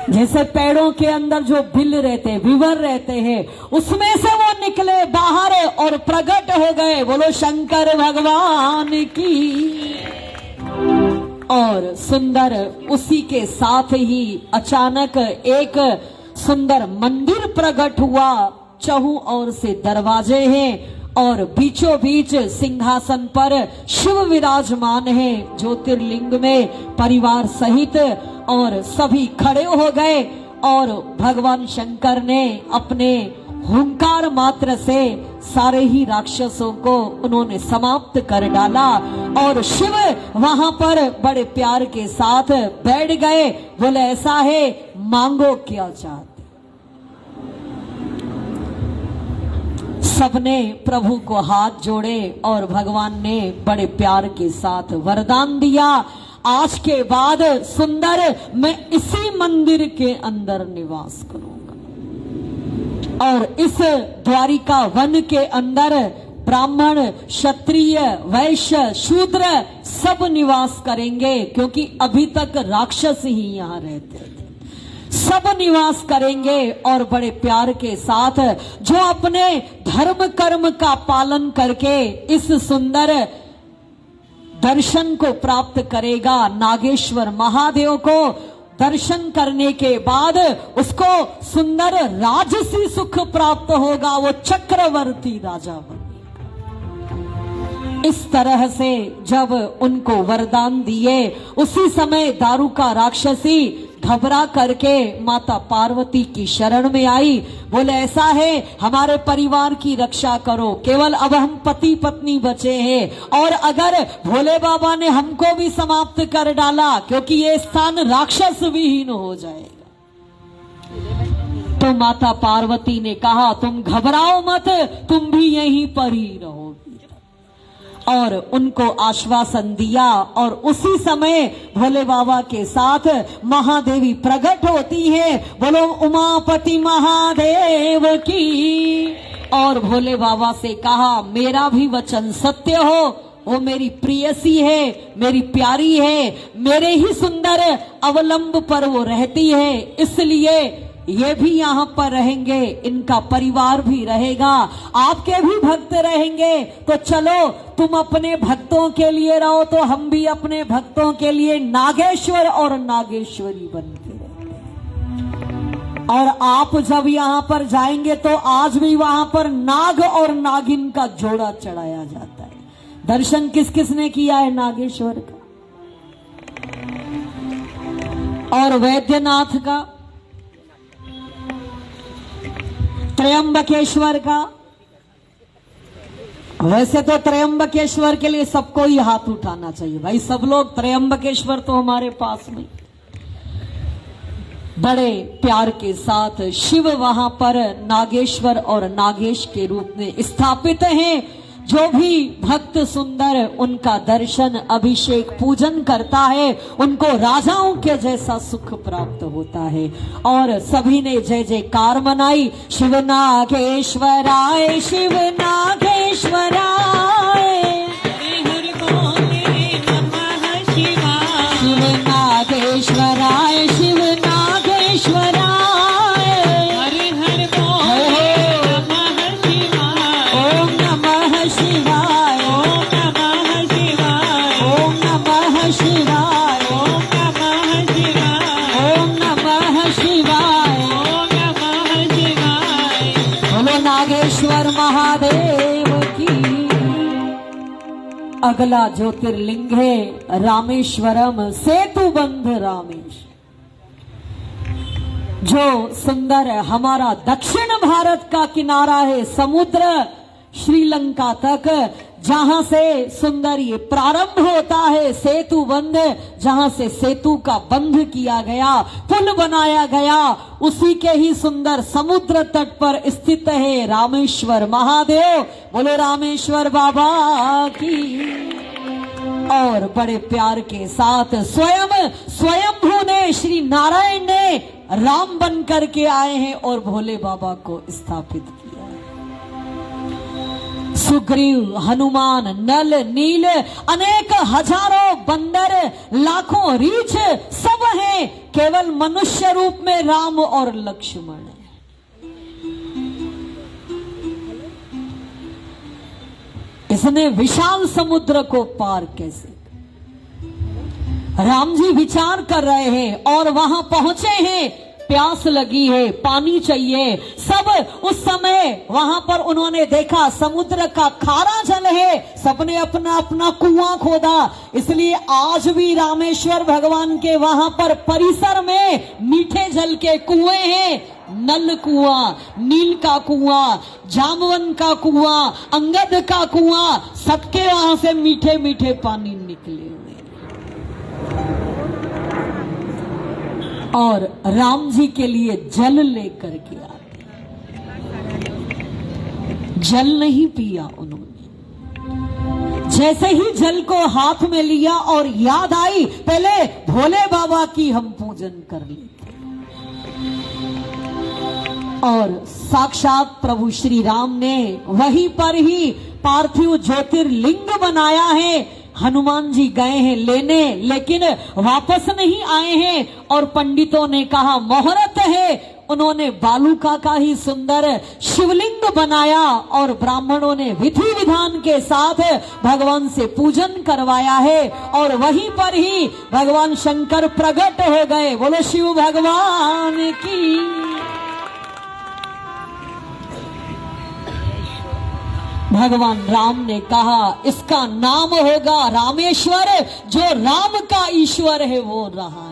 जैसे पेड़ों के अंदर जो बिल रहते, विवर रहते हैं, उसमें से वो निकले बाहर और प्रकट हो गए। बोलो शंकर भगवान की। और सुंदर उसी के साथ ही अचानक एक सुंदर मंदिर प्रकट हुआ। चहु ओर से दरवाजे हैं और बीचों बीच सिंहासन पर शिव विराजमान है, ज्योतिर्लिंग में परिवार सहित। और सभी खड़े हो गए और भगवान शंकर ने अपने हुंकार मात्र से सारे ही राक्षसों को उन्होंने समाप्त कर डाला। और शिव वहां पर बड़े प्यार के साथ बैठ गए। बोले ऐसा है, मांगो क्या चाहते। सबने प्रभु को हाथ जोड़े और भगवान ने बड़े प्यार के साथ वरदान दिया, आज के बाद सुंदर मैं इसी मंदिर के अंदर निवास करूंगा। और इस द्वारिका वन के अंदर ब्राह्मण, क्षत्रिय, वैश्य, शूद्र सब निवास करेंगे, क्योंकि अभी तक राक्षस ही यहाँ रहते थे। सब निवास करेंगे और बड़े प्यार के साथ जो अपने धर्म कर्म का पालन करके इस सुंदर दर्शन को प्राप्त करेगा, नागेश्वर महादेव को दर्शन करने के बाद उसको सुंदर राजसी सुख प्राप्त होगा, वो चक्रवर्ती राजा बनेगा। इस तरह से जब उनको वरदान दिए, उसी समय दारुका राक्षसी घबरा करके माता पार्वती की शरण में आई। बोले ऐसा है, हमारे परिवार की रक्षा करो, केवल अब हम पति पत्नी बचे हैं, और अगर भोले बाबा ने हमको भी समाप्त कर डाला, क्योंकि ये स्थान राक्षस विहीन हो जाएगा। तो माता पार्वती ने कहा तुम घबराओ मत, तुम भी यहीं पर ही रहोगी। और उनको आश्वासन दिया। और उसी समय भोले बाबा के साथ महादेवी प्रकट होती है। बोलो उमापति महादेव की। और भोले बाबा से कहा मेरा भी वचन सत्य हो, वो मेरी प्रियसी है, मेरी प्यारी है, मेरे ही सुंदर अवलंब पर वो रहती है, इसलिए ये भी यहाँ पर रहेंगे, इनका परिवार भी रहेगा, आपके भी भक्त रहेंगे। तो चलो तुम अपने भक्तों के लिए रहो तो हम भी अपने भक्तों के लिए नागेश्वर और नागेश्वरी बन के रहेंगे। और आप जब यहाँ पर जाएंगे तो आज भी वहां पर नाग और नागिन का जोड़ा चढ़ाया जाता है। दर्शन किस किस ने किया है नागेश्वर का और वैद्यनाथ का, त्रयंबकेश्वर का? वैसे तो त्रयंबकेश्वर के लिए सबको ही हाथ उठाना चाहिए भाई, सब लोग। त्रयंबकेश्वर तो हमारे पास में बड़े प्यार के साथ शिव वहां पर नागेश्वर और नागेश के रूप में स्थापित हैं। जो भी भक्त सुंदर उनका दर्शन, अभिषेक, पूजन करता है उनको राजाओं के जैसा सुख प्राप्त होता है। और सभी ने जय जयकार मनाई। शिव नागेश्वराय, शिव नागेश्वराय, हर बोले नमः शिवाय। शिव नागेश्वराय, शिव नागेश्वराय, हर हर बोले नमः शिवाय। ओम नमः शिवाय, ओम नमः शिवाय। ओम नमः शिवाय, ओम नमः शिवाय। ओम नमः शिवाय। ओम नमः शिवाय। बोलो नागेश्वर महादेव की। अगला ज्योतिर्लिंग है रामेश्वरम, सेतुबंध रामेश्वर। जो सुंदर हमारा दक्षिण भारत का किनारा है, समुद्र श्रीलंका तक, जहां से सुंदर ये प्रारंभ होता है सेतु बंध, जहां से सेतु का बंध किया गया, पुल बनाया गया, उसी के ही सुंदर समुद्र तट पर स्थित है रामेश्वर महादेव। बोलो रामेश्वर बाबा की। और बड़े प्यार के साथ स्वयंभू ने, श्री नारायण ने राम बन करके आए हैं और भोले बाबा को स्थापित किया। सुग्रीव, हनुमान, नल, नील, अनेक हजारों बंदर, लाखों रीछ सब हैं, केवल मनुष्य रूप में राम और लक्ष्मण है। इसने विशाल समुद्र को पार कैसे? राम जी विचार कर रहे हैं और वहां पहुंचे हैं। प्यास लगी है, पानी चाहिए। सब उस समय वहां पर उन्होंने देखा समुद्र का खारा जल है, सबने अपना अपना कुआं खोदा। इसलिए आज भी रामेश्वर भगवान के वहां पर परिसर में मीठे जल के कुएं हैं। नल कुआं, नील का कुआं, जामवन का कुआं, अंगद का कुआं, सबके वहां से मीठे मीठे पानी निकले हुए। और राम जी के लिए जल लेकर के आते, जल नहीं पिया उन्होंने। जैसे ही जल को हाथ में लिया और याद आई, पहले भोले बाबा की हम पूजन कर लेते। और साक्षात प्रभु श्री राम ने वहीं पर ही पार्थिव ज्योतिर्लिंग बनाया है। हनुमान जी गए हैं लेने, लेकिन वापस नहीं आए हैं। और पंडितों ने कहा मुहूर्त है, उन्होंने बालूका का ही सुंदर शिवलिंग बनाया और ब्राह्मणों ने विधि विधान के साथ भगवान से पूजन करवाया है। और वहीं पर ही भगवान शंकर प्रकट हो गए। बोलो शिव भगवान की। भगवान राम ने कहा इसका नाम होगा रामेश्वर, जो राम का ईश्वर है वो रहा।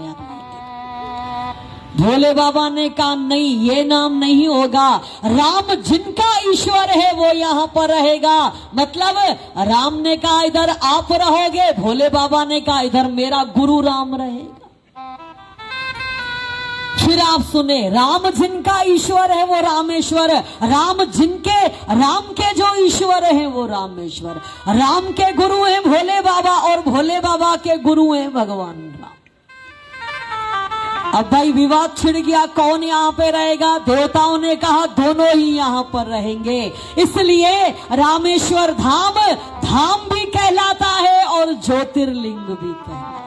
भोले बाबा ने कहा नहीं, ये नाम नहीं होगा, राम जिनका ईश्वर है वो यहाँ पर रहेगा। मतलब राम ने कहा इधर आप रहोगे, भोले बाबा ने कहा इधर मेरा गुरु राम रहेगा। फिर आप सुने, राम जिनका ईश्वर है वो रामेश्वर, राम के जो ईश्वर है वो रामेश्वर। राम के गुरु हैं भोले बाबा और भोले बाबा के गुरु हैं भगवान राम। अब भाई विवाद छिड़ गया, कौन यहाँ पे रहेगा? देवताओं ने कहा दोनों ही यहाँ पर रहेंगे। इसलिए रामेश्वर धाम धाम भी कहलाता है और ज्योतिर्लिंग भी कहलाता है।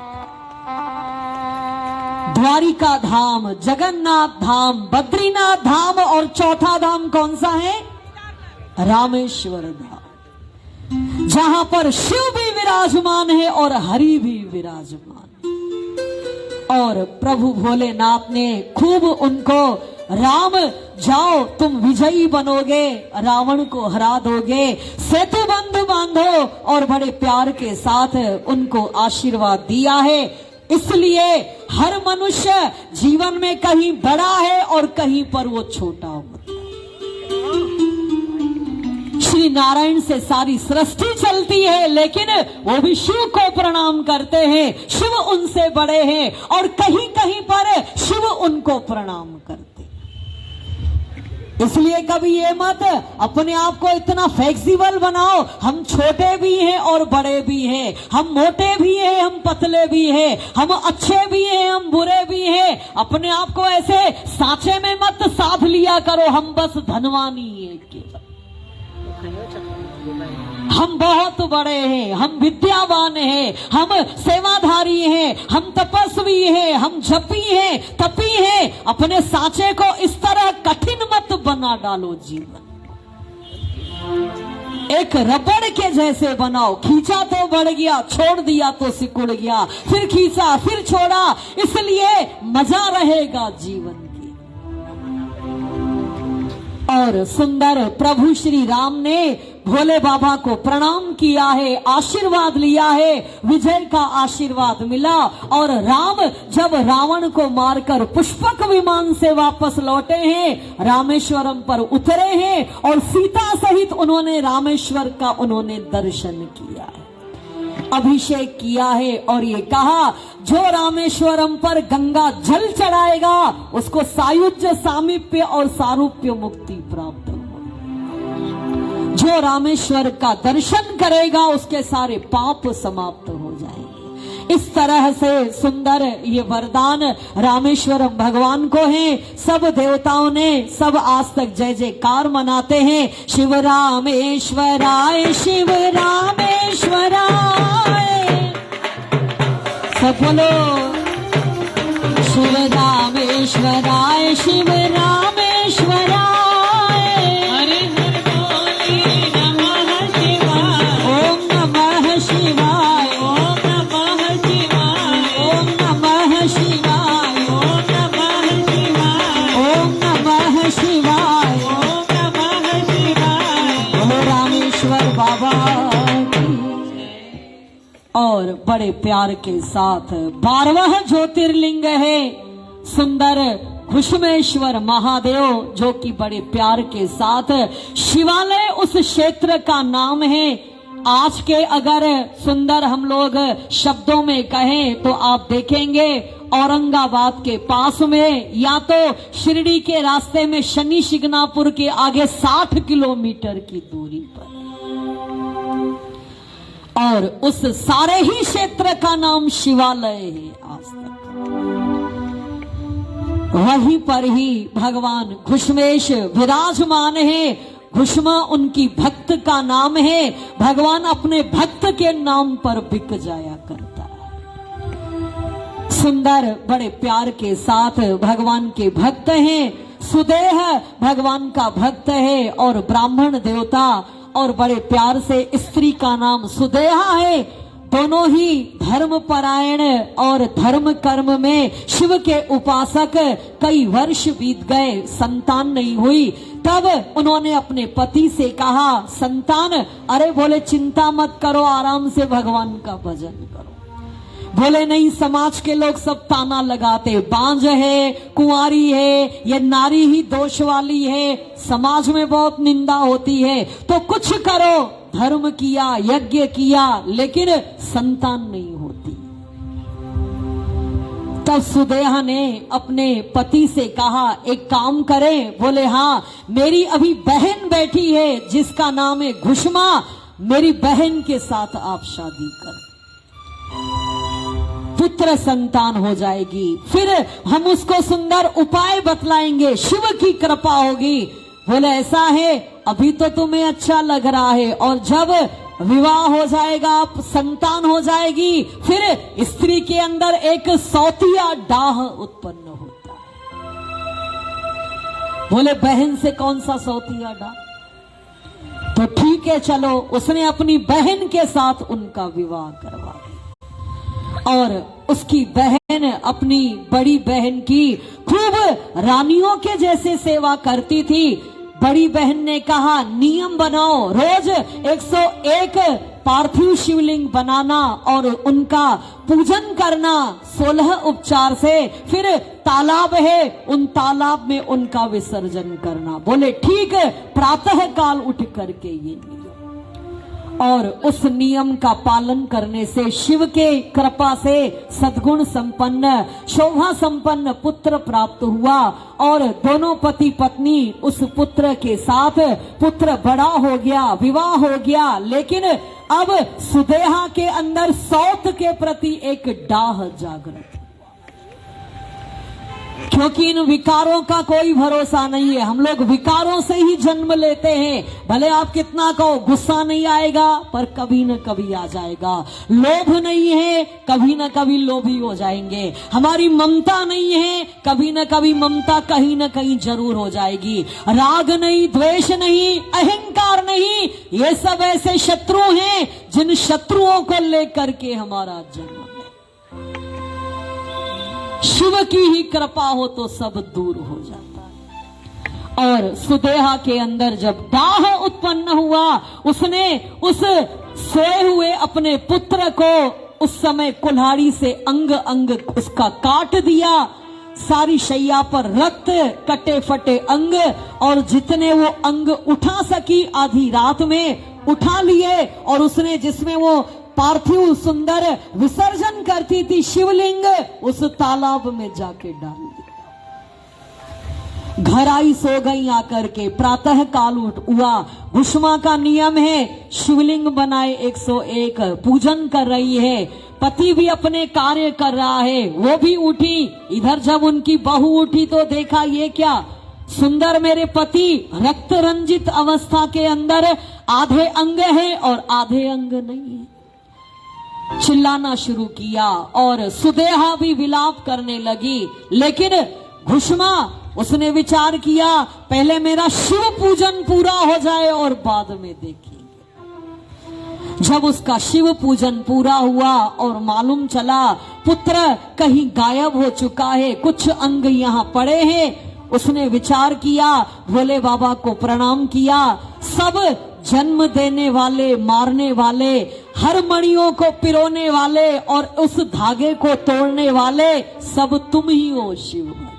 द्वारिका धाम, जगन्नाथ धाम, बद्रीनाथ धाम और चौथा धाम कौन सा है? रामेश्वर धाम, जहां पर शिव भी विराजमान है और हरि भी विराजमान है। और प्रभु भोलेनाथ ने खूब उनको, राम जाओ तुम विजयी बनोगे, रावण को हरा दोगे, सेतु बंध बांधो, और बड़े प्यार के साथ उनको आशीर्वाद दिया है। इसलिए हर मनुष्य जीवन में कहीं बड़ा है और कहीं पर वो छोटा होता है। श्री नारायण से सारी सृष्टि चलती है, लेकिन वो भी शिव को प्रणाम करते हैं, शिव उनसे बड़े हैं, और कहीं कहीं पर शिव उनको प्रणाम करते हैं। इसलिए कभी ये मत अपने आप को इतना फ्लेक्सिबल बनाओ, हम छोटे भी हैं और बड़े भी हैं, हम मोटे भी हैं, हम पतले भी हैं, हम अच्छे भी हैं, हम बुरे भी हैं। अपने आप को ऐसे सांचे में मत साध लिया करो, हम बस धनवान ही हैं केवल, हम बहुत बड़े हैं, हम विद्यावान हैं, हम सेवाधारी हैं, हम तपस्वी हैं, हम जपी हैं, तपी हैं। अपने सांचे को इस तरह कठिन मत बना डालो। जीवन एक रबड़ के जैसे बनाओ, खींचा तो बढ़ गया, छोड़ दिया तो सिकुड़ गया, फिर खींचा फिर छोड़ा, इसलिए मजा रहेगा जीवन की। और सुंदर प्रभु श्री राम ने भोले बाबा को प्रणाम किया है, आशीर्वाद लिया है, विजय का आशीर्वाद मिला। और राम जब रावण को मारकर पुष्पक विमान से वापस लौटे हैं, रामेश्वरम पर उतरे हैं, और सीता सहित उन्होंने रामेश्वर का उन्होंने दर्शन किया है, अभिषेक किया है, और ये कहा जो रामेश्वरम पर गंगा जल चढ़ाएगा उसको सायुज्य, सामीप्य और सारूप्य मुक्ति प्राप्त होगी। जो रामेश्वर का दर्शन करेगा उसके सारे पाप समाप्त हो जाएंगे। इस तरह से सुंदर ये वरदान रामेश्वरम भगवान को है। सब देवताओं ने सब आज तक जय जयकार मनाते हैं, शिव रामेश्वराय, शिव रामेश्वराय। सब बोलो शिव रामेश्वराय, शिव रामेश्वराय। हरे हर बोले नमः शिवाय, ओम नमः शिवाय, ओम नमः शिवाय, ओम नमः शिवाय, ओम नमः शिवाय, ओम नमः शिवाय। ओम नमः शिवाय। बोलो रामेश्वर बाबा की। और बड़े प्यार के साथ 12वां ज्योतिर्लिंग है सुंदर घुश्मेश्वर महादेव, जो कि बड़े प्यार के साथ शिवालय उस क्षेत्र का नाम है। आज के अगर सुंदर हम लोग शब्दों में कहें तो आप देखेंगे औरंगाबाद के पास में, या तो शिरडी के रास्ते में शनि शिंगणापुर के आगे 60 किलोमीटर की दूरी पर, और उस सारे ही क्षेत्र का नाम शिवालय है आज तक। वहीं पर ही भगवान घुश्मेश विराजमान है। घुश्मा उनकी भक्त का नाम है। भगवान अपने भक्त के नाम पर बिक जाया करता है। सुंदर बड़े प्यार के साथ भगवान के भक्त हैं। सुदेह भगवान का भक्त है और ब्राह्मण देवता, और बड़े प्यार से स्त्री का नाम सुदेहा है। दोनों ही धर्म परायण और धर्म कर्म में शिव के उपासक। कई वर्ष बीत गए, संतान नहीं हुई। तब उन्होंने अपने पति से कहा, संतान, अरे बोले चिंता मत करो, आराम से भगवान का भजन करो। बोले नहीं, समाज के लोग सब ताना लगाते, बांझ है, कुंवारी है, ये नारी ही दोष वाली है, समाज में बहुत निंदा होती है, तो कुछ करो। धर्म किया, यज्ञ किया, लेकिन संतान नहीं होती। तब सुदेहा ने अपने पति से कहा, एक काम करें। बोले हाँ, मेरी अभी बहन बैठी है जिसका नाम है घुश्मा, मेरी बहन के साथ आप शादी कर, पुत्र संतान हो जाएगी। फिर हम उसको सुंदर उपाय बतलाएंगे, शिव की कृपा होगी। बोले ऐसा है, अभी तो तुम्हें अच्छा लग रहा है, और जब विवाह हो जाएगा, संतान हो जाएगी, फिर स्त्री के अंदर एक सौतिया डाह उत्पन्न होता है। बोले बहन से कौन सा सौतिया डाह? तो ठीक है, चलो, उसने अपनी बहन के साथ उनका विवाह करवा दिया और उसकी बहन अपनी बड़ी बहन की खूब रानियों के जैसे सेवा करती थी। बड़ी बहन ने कहा नियम बनाओ, रोज 101 पार्थिव शिवलिंग बनाना और उनका पूजन करना 16 उपचार से, फिर तालाब है उन तालाब में उनका विसर्जन करना। बोले ठीक है, प्रातः काल उठ करके ये नियम, और उस नियम का पालन करने से शिव के कृपा से सद्गुण संपन्न, शोभा संपन्न पुत्र प्राप्त हुआ और दोनों पति पत्नी उस पुत्र के साथ, पुत्र बड़ा हो गया, विवाह हो गया, लेकिन अब सुदेहा के अंदर सौत के प्रति एक डाह जागृत, क्योंकि इन विकारों का कोई भरोसा नहीं है। हम लोग विकारों से ही जन्म लेते हैं, भले आप कितना कहो गुस्सा नहीं आएगा पर कभी न कभी आ जाएगा। लोभ नहीं है, कभी न कभी लोभी हो जाएंगे। हमारी ममता नहीं है, कभी न कभी ममता कहीं न कहीं जरूर हो जाएगी। राग नहीं, द्वेष नहीं, अहंकार नहीं, ये सब ऐसे शत्रु हैं जिन शत्रुओं को लेकर के हमारा जन्म। शिव की ही कृपा हो तो सब दूर हो जाता है। और सुदेहा के अंदर जब डाह उत्पन्न हुआ, उसने उस सोए हुए अपने पुत्र को उस समय कुल्हाड़ी से अंग अंग उसका काट दिया। सारी शैया पर रक्त, कटे फटे अंग, और जितने वो अंग उठा सकी आधी रात में उठा लिए, और उसने जिसमें वो पार्थिव सुंदर विसर्जन करती थी शिवलिंग, उस तालाब में जाके डाल दिया। घर आई, सो गई आकर के, प्रातः काल हुआ। भुष्मा का नियम है, शिवलिंग बनाए 101, पूजन कर रही है। पति भी अपने कार्य कर रहा है, वो भी उठी। इधर जब उनकी बहू उठी तो देखा ये क्या सुंदर, मेरे पति रक्त रंजित अवस्था के अंदर आधे अंग है और आधे अंग नहीं है। चिल्लाना शुरू किया और सुदेहा भी विलाप करने लगी। लेकिन भुष्मा, उसने विचार किया पहले मेरा शिव पूजन पूरा हो जाए और बाद में देखेंगे। जब उसका शिव पूजन पूरा हुआ और मालूम चला पुत्र कहीं गायब हो चुका है, कुछ अंग यहाँ पड़े हैं, उसने विचार किया, भोले बाबा को प्रणाम किया। सब जन्म देने वाले, मारने वाले, हर मणियों को पिरोने वाले और उस धागे को तोड़ने वाले सब तुम ही हो शिव भगवान।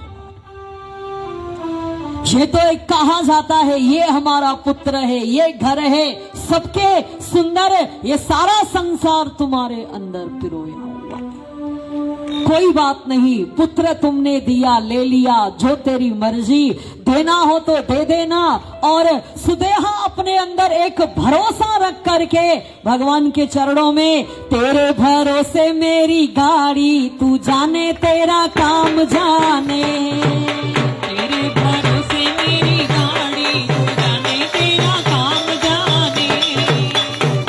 ये तो एक कहा जाता है, ये हमारा पुत्र है, ये घर है, सबके सुंदर, ये सारा संसार तुम्हारे अंदर पिरोया हुआ है। कोई बात नहीं, पुत्र तुमने दिया, ले लिया, जो तेरी मर्जी, देना हो तो दे देना। और सुदेहा अपने अंदर एक भरोसा रख करके भगवान के चरणों में, तेरे भरोसे मेरी गाड़ी, तू जाने तेरा काम जाने, तेरे भरोसे मेरी गाड़ी, तू जाने तेरा काम जाने,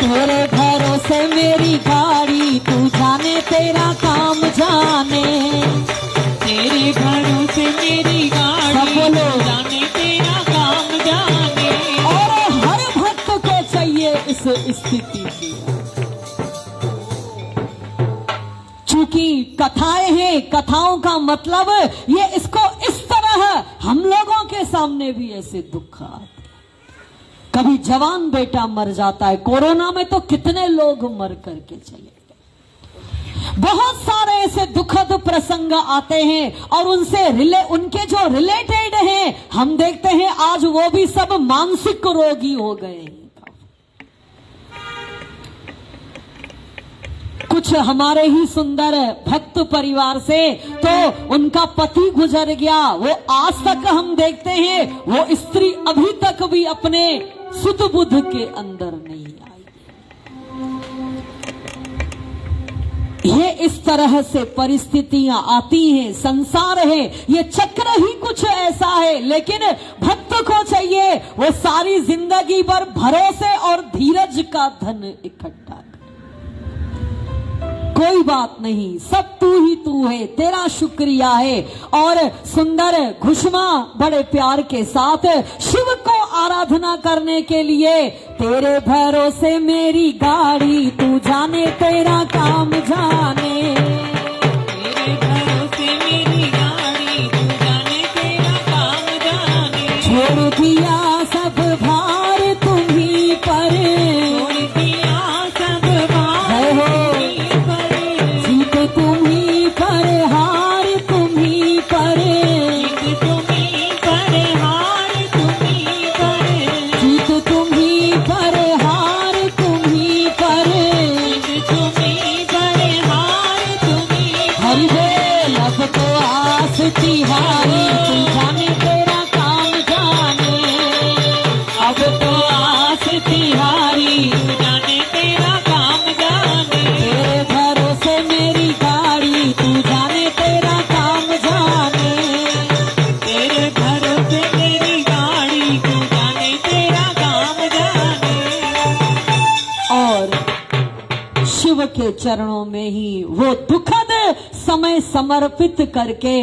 तेरे भरोसे मेरी गाड़ी, तू जाने तेरा काम जाने, तेरे भरोसे मेरी गाड़ी, सब बोलो। तू जाने तेरा काम जाने। और हर भक्त को चाहिए इस स्थिति की। चूंकि कथाएं हैं, कथाओं का मतलब ये, इसको इस तरह हम लोगों के सामने भी ऐसे दुख आते। कभी जवान बेटा मर जाता है, कोरोना में तो कितने लोग मर करके चले गए। बहुत सारे ऐसे दुखद प्रसंग आते हैं और उनसे उनके जो रिलेटेड हैं, हम देखते हैं आज वो भी सब मानसिक रोगी हो गए हैं। कुछ हमारे ही सुंदर भक्त परिवार से तो उनका पति गुजर गया, वो आज तक हम देखते हैं वो स्त्री अभी तक भी अपने सुध बुध के अंदर नहीं आई। ये इस तरह से परिस्थितियां आती हैं, संसार है, ये चक्र ही कुछ ऐसा है। लेकिन भक्त को चाहिए वो सारी जिंदगी भर भरोसे और धीरज का धन इकट्ठा करे। कोई बात नहीं, सब तू ही तू है, तेरा शुक्रिया है। और सुंदर घुष्मा बड़े प्यार के साथ शिव को आराधना करने के लिए, तेरे भरोसे मेरी गाड़ी, तू जाने तेरा काम जाने। तेरे भरोसे मेरी गाड़ी, तू जाने तेरा काम जाने। छोड़ दिया सब भार तुम्ही पर, छोड़ दिया सब भार तुम्हीं पर। जीत तुम्ही पर, हार तुम्ही पर, जीत तुम्हीं पर, हार तुम्हीं पर। जीत तुम्ही पर, हार तुम्ही पर। जीत तुम्हीं पर, हार तुम्हीं पर। हरि बोल अब तो आस तिहारी, तू जाने तेरा काम जाने। अब तो आस तिहारी, तू जाने तेरा काम जाने। तेरे भरोसे मेरी गाड़ी, तू जाने तेरा काम जाने। तेरे भरोसे मेरी गाड़ी, तू जाने तेरा काम जाने। और शिव के चरणों में ही वो दुखद समय समर्पित करके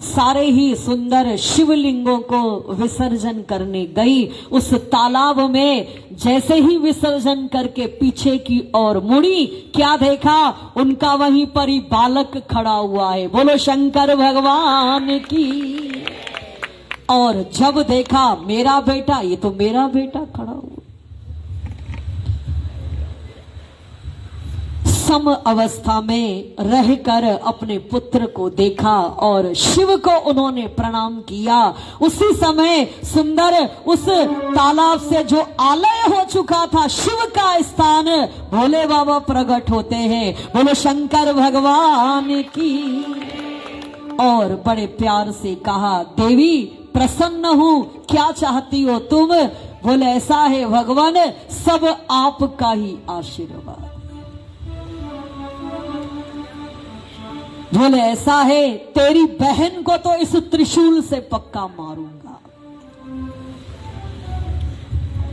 सारे ही सुंदर शिवलिंगों को विसर्जन करने गई। उस तालाब में जैसे ही विसर्जन करके पीछे की ओर मुड़ी, क्या देखा? उनका वहीं पर ही बालक खड़ा हुआ है। बोलो शंकर भगवान की। और जब देखा मेरा बेटा, ये तो मेरा बेटा खड़ा हुआ। सम अवस्था में रहकर अपने पुत्र को देखा और शिव को उन्होंने प्रणाम किया। उसी समय सुंदर उस तालाब से जो आलय हो चुका था, शिव का स्थान, भोले बाबा प्रकट होते हैं। बोलो शंकर भगवान की। और बड़े प्यार से कहा, देवी प्रसन्न हूं, क्या चाहती हो तुम? बोले ऐसा है भगवान, सब आपका ही आशीर्वाद। बोले ऐसा है, तेरी बहन को तो इस त्रिशूल से पक्का मारूंगा।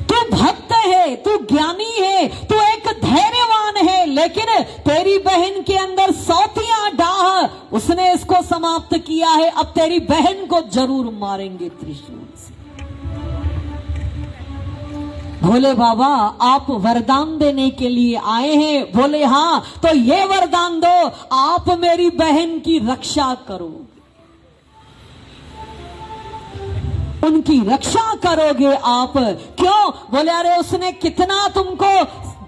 तू भक्त है, तू ज्ञानी है, तू एक धैर्यवान है, लेकिन तेरी बहन के अंदर सौतिया डाह, उसने इसको समाप्त किया है। अब तेरी बहन को जरूर मारेंगे त्रिशूल से। भोले बाबा आप वरदान देने के लिए आए हैं। बोले हाँ, तो ये वरदान दो, आप मेरी बहन की रक्षा करो। उनकी रक्षा करोगे आप? क्यों? बोले अरे उसने कितना तुमको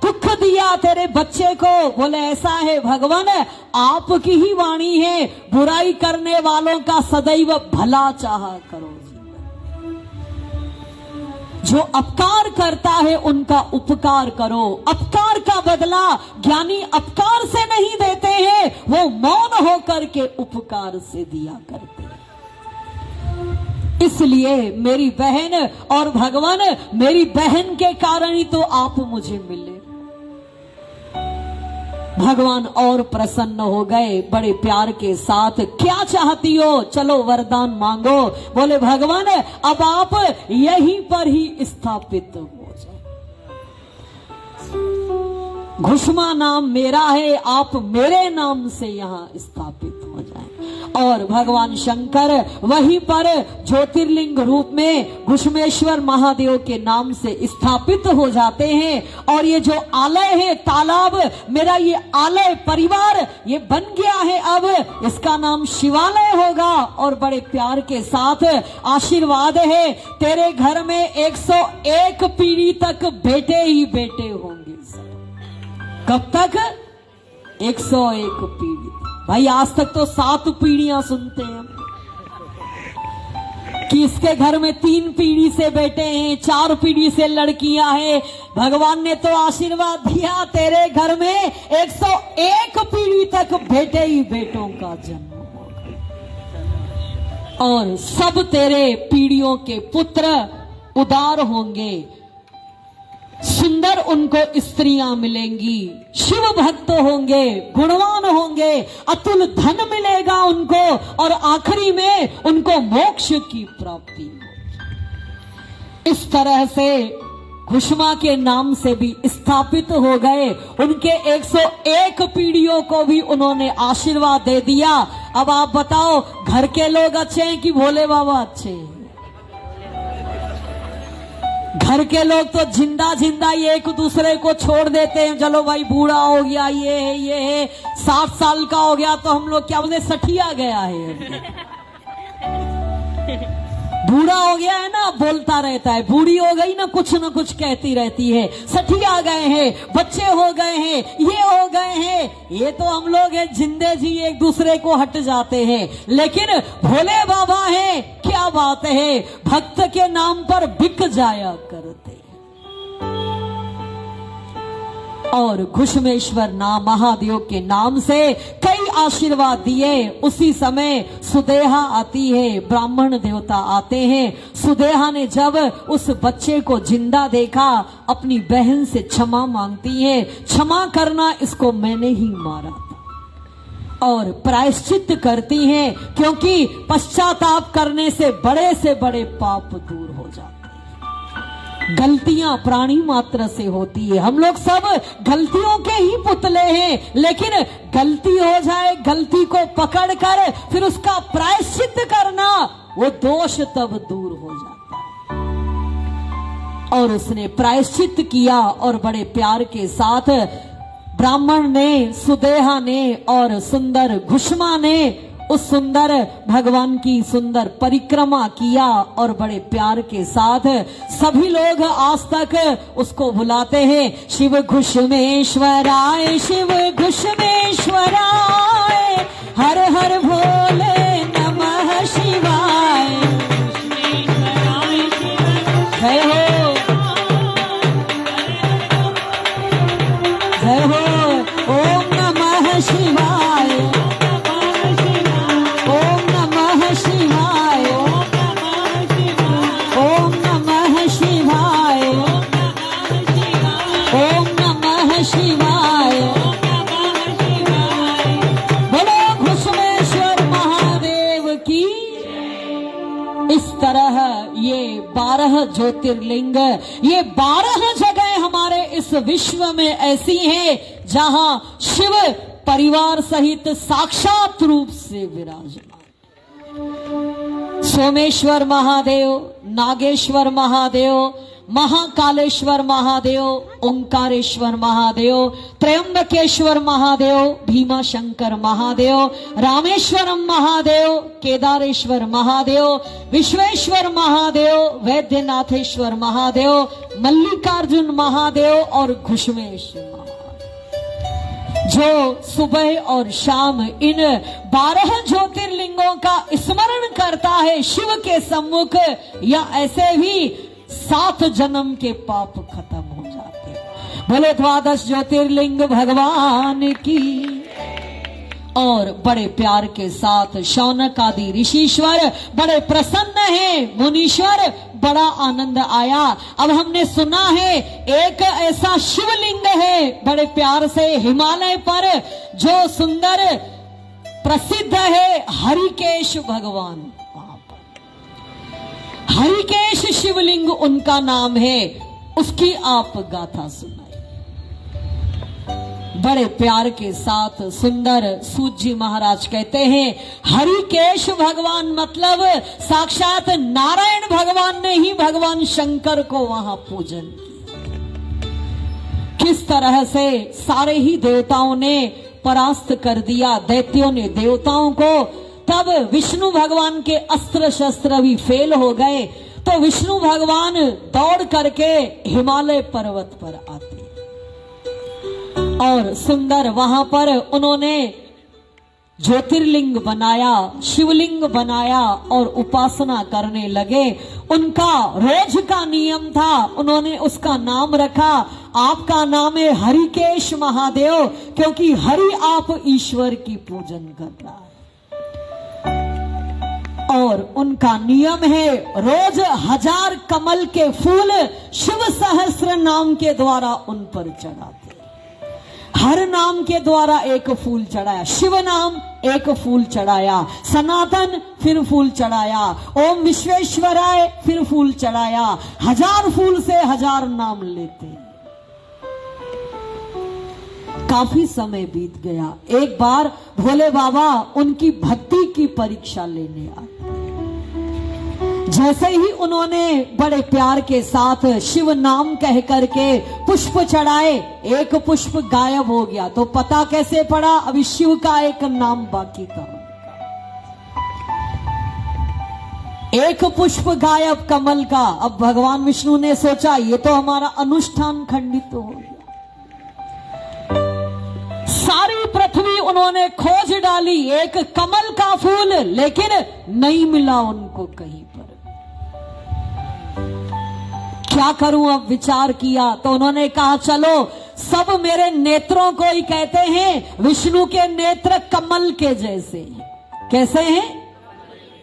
दुख दिया तेरे बच्चे को। बोले ऐसा है भगवान, आपकी ही वाणी है, बुराई करने वालों का सदैव भला चाहा करो। जो अपकार करता है उनका उपकार करो। अपकार का बदला ज्ञानी अपकार से नहीं देते हैं, वो मौन होकर के उपकार से दिया करते हैं। इसलिए मेरी बहन, और भगवान मेरी बहन के कारण ही तो आप मुझे मिले। भगवान और प्रसन्न हो गए बड़े प्यार के साथ। क्या चाहती हो? चलो वरदान मांगो। बोले भगवान अब आप यहीं पर ही स्थापित हो जाओ। घुष्मा नाम मेरा है, आप मेरे नाम से यहाँ स्थापित हो जाएं। और भगवान शंकर वहीं पर ज्योतिर्लिंग रूप में घुष्मेश्वर महादेव के नाम से स्थापित हो जाते हैं। और ये जो आलय है, तालाब, मेरा ये आलय परिवार ये बन गया है। अब इसका नाम शिवालय होगा। और बड़े प्यार के साथ आशीर्वाद है, तेरे घर में 101 पीढ़ी तक बेटे ही बेटे होंगे। कब तक? 101 पीढ़ी। भाई आज तक तो 7 पीढ़ियां सुनते हैं कि इसके घर में 3 पीढ़ी से बेटे हैं, 4 पीढ़ी से लड़कियां हैं। भगवान ने तो आशीर्वाद दिया, तेरे घर में 101 पीढ़ी तक बेटे ही बेटों का जन्म होगा। और सब तेरे पीढ़ियों के पुत्र उदार होंगे, सुंदर उनको स्त्रियां मिलेंगी, शिव भक्त होंगे, गुणवान होंगे, अतुल धन मिलेगा उनको, और आखिरी में उनको मोक्ष की प्राप्ति होगी। इस तरह से घुष्मा के नाम से भी स्थापित हो गए। उनके 101 पीढ़ियों को भी उन्होंने आशीर्वाद दे दिया। अब आप बताओ, घर के लोग अच्छे हैं कि भोले बाबा अच्छे हैं? घर के लोग तो जिंदा जिंदा ही एक दूसरे को छोड़ देते हैं। चलो भाई, बूढ़ा हो गया, ये है 60 साल का हो गया तो हम लोग क्या बोलते, सठिया गया है। बूढ़ा हो गया है ना, बोलता रहता है, बूढ़ी हो गई ना कुछ कहती रहती है, सठिया गए हैं, बच्चे हो गए हैं, ये हो गए हैं। ये तो हम लोग हैं, जिंदे जी एक दूसरे को हट जाते हैं, लेकिन भोले बाबा है, क्या बात है, भक्त के नाम पर बिक जाया करते। और घुष्मेश्वर नाम महादेव के नाम से कई आशीर्वाद दिए। उसी समय सुदेहा आती है, ब्राह्मण देवता आते हैं। सुदेहा ने जब उस बच्चे को जिंदा देखा, अपनी बहन से क्षमा मांगती है, क्षमा करना, इसको मैंने ही मारा था, और प्रायश्चित करती हैं, क्योंकि पश्चाताप करने से बड़े पाप दूर हो जाते हैं। गलतियां प्राणी मात्र से होती है, हम लोग सब गलतियों के ही पुतले हैं, लेकिन गलती हो जाए, गलती को पकड़कर फिर उसका प्रायश्चित करना, वो दोष तब दूर हो जाता है। और उसने प्रायश्चित किया, और बड़े प्यार के साथ ब्राह्मण ने, सुदेहा ने और सुंदर घुष्मा ने उस सुंदर भगवान की सुंदर परिक्रमा किया, और बड़े प्यार के साथ सभी लोग आज तक उसको बुलाते हैं, शिव घुष्मेश्वराय, शिव घुष्मेश्वराय, हर हर भोले नमः शिवाय। जय हो, जय हो, ओम नमः शिवाय, ओम नमः शिवाय, ओम नमः शिवाय, ओम नमः शिवाय। बोलो घुष्मेश्वर महादेव की। इस तरह ये 12 ज्योतिर्लिंग, ये 12 जगह हमारे इस विश्व में ऐसी हैं जहां शिव परिवार सहित साक्षात रूप से विराजमान। सोमेश्वर महादेव, नागेश्वर महादेव, महाकालेश्वर महादेव, ओंकारेश्वर महादेव, त्रयंबकेश्वर महादेव, भीमाशंकर महादेव, रामेश्वरम महादेव, केदारेश्वर महादेव, विश्वेश्वर महादेव, वैद्यनाथेश्वर महादेव, मल्लिकार्जुन महादेव और घुष्मेश्वर महादेव। जो सुबह और शाम इन 12 ज्योतिर्लिंगों का स्मरण करता है शिव के सम्मुख, या ऐसे भी 7 जन्म के पाप खत्म हो जाते हैं। भले 12 ज्योतिर्लिंग भगवान की। और बड़े प्यार के साथ शौनक आदि ऋषिश्वर बड़े प्रसन्न हैं, मुनीश्वर बड़ा आनंद आया। अब हमने सुना है एक ऐसा शिवलिंग है बड़े प्यार से हिमालय पर, जो सुंदर प्रसिद्ध है, हरिकेश भगवान। हरिकेश शिवलिंग उनका नाम है, उसकी आप गाथा सुनाइए। बड़े प्यार के साथ सुंदर सूत जी महाराज कहते हैं, हरिकेश भगवान मतलब साक्षात नारायण भगवान ने ही भगवान शंकर को वहां पूजन किया। किस तरह से सारे ही देवताओं ने परास्त कर दिया, दैत्यों ने देवताओं को। तब विष्णु भगवान के अस्त्र शस्त्र भी फेल हो गए, तो विष्णु भगवान दौड़ करके हिमालय पर्वत पर आते और सुंदर वहां पर उन्होंने ज्योतिर्लिंग बनाया, शिवलिंग बनाया और उपासना करने लगे। उनका रोज का नियम था, उन्होंने उसका नाम रखा, आपका नाम है हरिकेश महादेव, क्योंकि हरि आप ईश्वर की पूजन कर रहा है। और उनका नियम है रोज 1000 कमल के फूल शिव सहस्त्र नाम के द्वारा उन पर चढ़ाते। हर नाम के द्वारा एक फूल चढ़ाया, शिव नाम एक फूल चढ़ाया, सनातन फिर फूल चढ़ाया, ओम विश्वेश्वराय फिर फूल चढ़ाया। 1000 फूल से 1000 नाम लेते। काफी समय बीत गया। एक बार भोले बाबा उनकी भक्ति की परीक्षा लेने आए। जैसे ही उन्होंने बड़े प्यार के साथ शिव नाम कह करके पुष्प चढ़ाए, एक पुष्प गायब हो गया। तो पता कैसे पड़ा? अभी शिव का एक नाम बाकी था। एक पुष्प गायब कमल का। अब भगवान विष्णु ने सोचा ये तो हमारा अनुष्ठान खंडित हो गया। सारी पृथ्वी उन्होंने खोज डाली, एक कमल का फूल, लेकिन नहीं मिला उनको कहीं पर। क्या करूं? अब विचार किया तो उन्होंने कहा चलो, सब मेरे नेत्रों को ही कहते हैं। विष्णु के नेत्र कमल के जैसे हैं। कैसे हैं?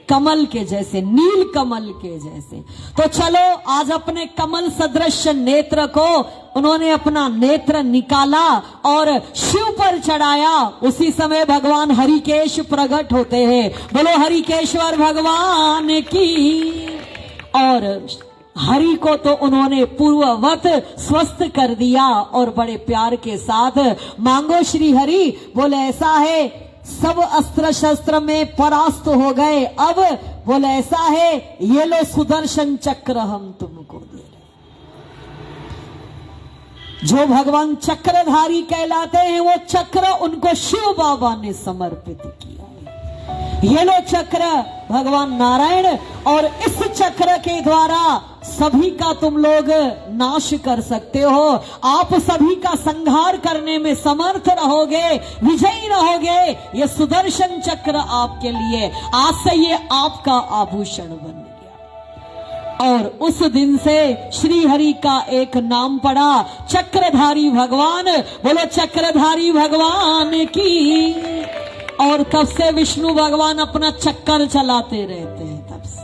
कमल के जैसे, नील कमल के जैसे। तो चलो आज अपने कमल सदृश नेत्र को उन्होंने अपना नेत्र निकाला और शिव पर चढ़ाया। उसी समय भगवान हरिकेश प्रकट होते हैं। बोलो हरिकेश्वर भगवान की। और हरि को तो उन्होंने पूर्ववत स्वस्थ कर दिया और बड़े प्यार के साथ मांगो श्री हरि। बोले ऐसा है, सब अस्त्र शस्त्र में परास्त हो गए। अब बोले ऐसा है, ये लो सुदर्शन चक्र हम तुमको दे रहे। जो भगवान चक्रधारी कहलाते हैं वो चक्र उनको शिव बाबा ने समर्पित किया है। ये लो चक्र भगवान नारायण, और इस चक्र के द्वारा सभी का तुम लोग नाश कर सकते हो। आप सभी का संहार करने में समर्थ रहोगे, विजयी रहोगे। ये सुदर्शन चक्र आपके लिए, आज से ये आपका आभूषण बन गया। और उस दिन से श्री हरि का एक नाम पड़ा, चक्रधारी भगवान। बोलो चक्रधारी भगवान की। और तब से विष्णु भगवान अपना चक्कर चलाते रहते हैं। तब से,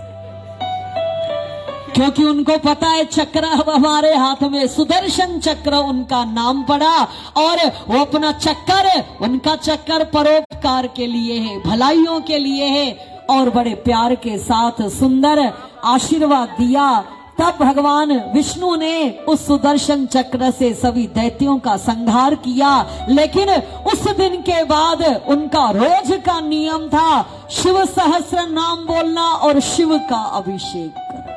क्योंकि उनको पता है चक्र अब हमारे हाथ में, सुदर्शन चक्र उनका नाम पड़ा। और वो अपना चक्कर, उनका चक्कर परोपकार के लिए है, भलाइयों के लिए है। और बड़े प्यार के साथ सुंदर आशीर्वाद दिया। तब भगवान विष्णु ने उस सुदर्शन चक्र से सभी दैत्यों का संहार किया। लेकिन उस दिन के बाद उनका रोज का नियम था शिव सहस्त्र नाम बोलना और शिव का अभिषेक करना।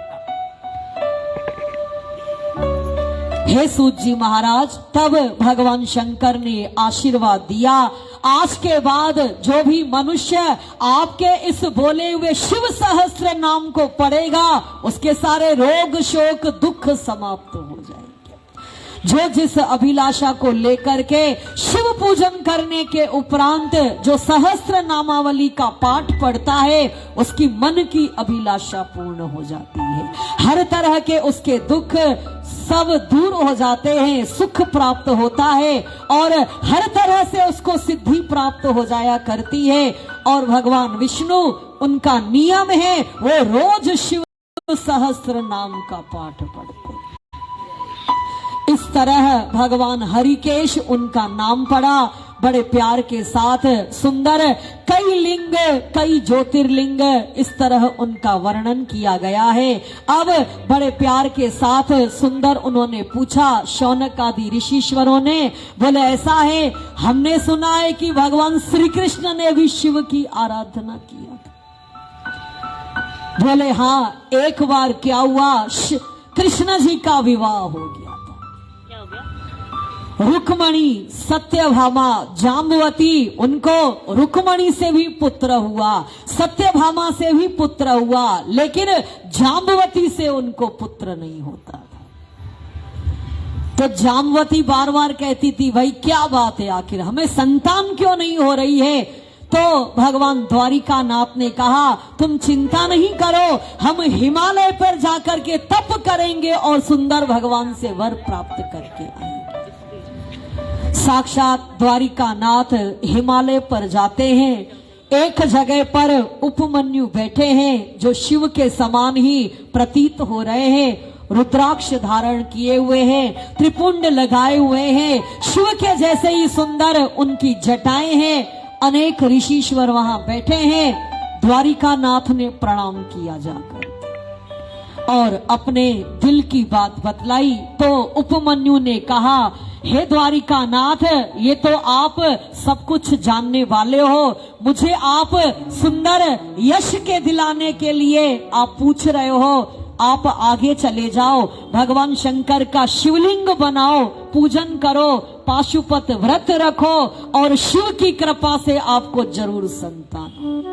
हे सूत जी महाराज, तब भगवान शंकर ने आशीर्वाद दिया, आज के बाद जो भी मनुष्य आपके इस बोले हुए शिव सहस्त्र नाम को पढ़ेगा, उसके सारे रोग शोक दुख समाप्त हो जाएंगे। जो जिस अभिलाषा को लेकर के शिव पूजन करने के उपरांत जो सहस्त्र नामावली का पाठ पढ़ता है, उसकी मन की अभिलाषा पूर्ण हो जाती है। हर तरह के उसके दुख सब दूर हो जाते हैं, सुख प्राप्त होता है और हर तरह से उसको सिद्धि प्राप्त हो जाया करती है। और भगवान विष्णु, उनका नियम है वो रोज शिव सहस्त्र नाम का पाठ पढ़ते। इस तरह भगवान हरिकेश उनका नाम पड़ा। बड़े प्यार के साथ सुंदर कई लिंग, कई ज्योतिर्लिंग, इस तरह उनका वर्णन किया गया है। अब बड़े प्यार के साथ सुंदर उन्होंने पूछा, शौनक आदि ऋषिश्वरों ने, बोले ऐसा है, हमने सुना है कि भगवान श्री कृष्ण ने भी शिव की आराधना किया था। बोले हाँ, एक बार क्या हुआ, कृष्ण जी का विवाह हो गया। रुक्मणी, सत्यभामा, जाम्बवती, उनको रुक्मणी से भी पुत्र हुआ, सत्यभामा से भी पुत्र हुआ, लेकिन जाम्बवती से उनको पुत्र नहीं होता था। तो जाम्बवती बार बार कहती थी, भाई क्या बात है, आखिर हमें संतान क्यों नहीं हो रही है? तो भगवान द्वारिकानाथ ने कहा, तुम चिंता नहीं करो, हम हिमालय पर जाकर के तप करेंगे और सुंदर भगवान से वर प्राप्त करके आएंगे। साक्षात द्वारिकानाथ हिमालय पर जाते हैं। एक जगह पर उपमन्यु बैठे हैं जो शिव के समान ही प्रतीत हो रहे हैं। रुद्राक्ष धारण किए हुए हैं, त्रिपुंड लगाए हुए हैं, शिव के जैसे ही सुंदर उनकी जटाएं हैं। अनेक ऋषीश्वर वहां बैठे हैं। द्वारिका नाथ ने प्रणाम किया जाकर और अपने दिल की बात बतलाई तो उपमन्यु ने कहा, हे द्वारिका नाथ, ये तो आप सब कुछ जानने वाले हो, मुझे आप सुंदर यश के दिलाने के लिए आप पूछ रहे हो। आप आगे चले जाओ, भगवान शंकर का शिवलिंग बनाओ, पूजन करो, पाशुपत व्रत रखो और शिव की कृपा से आपको जरूर संतान।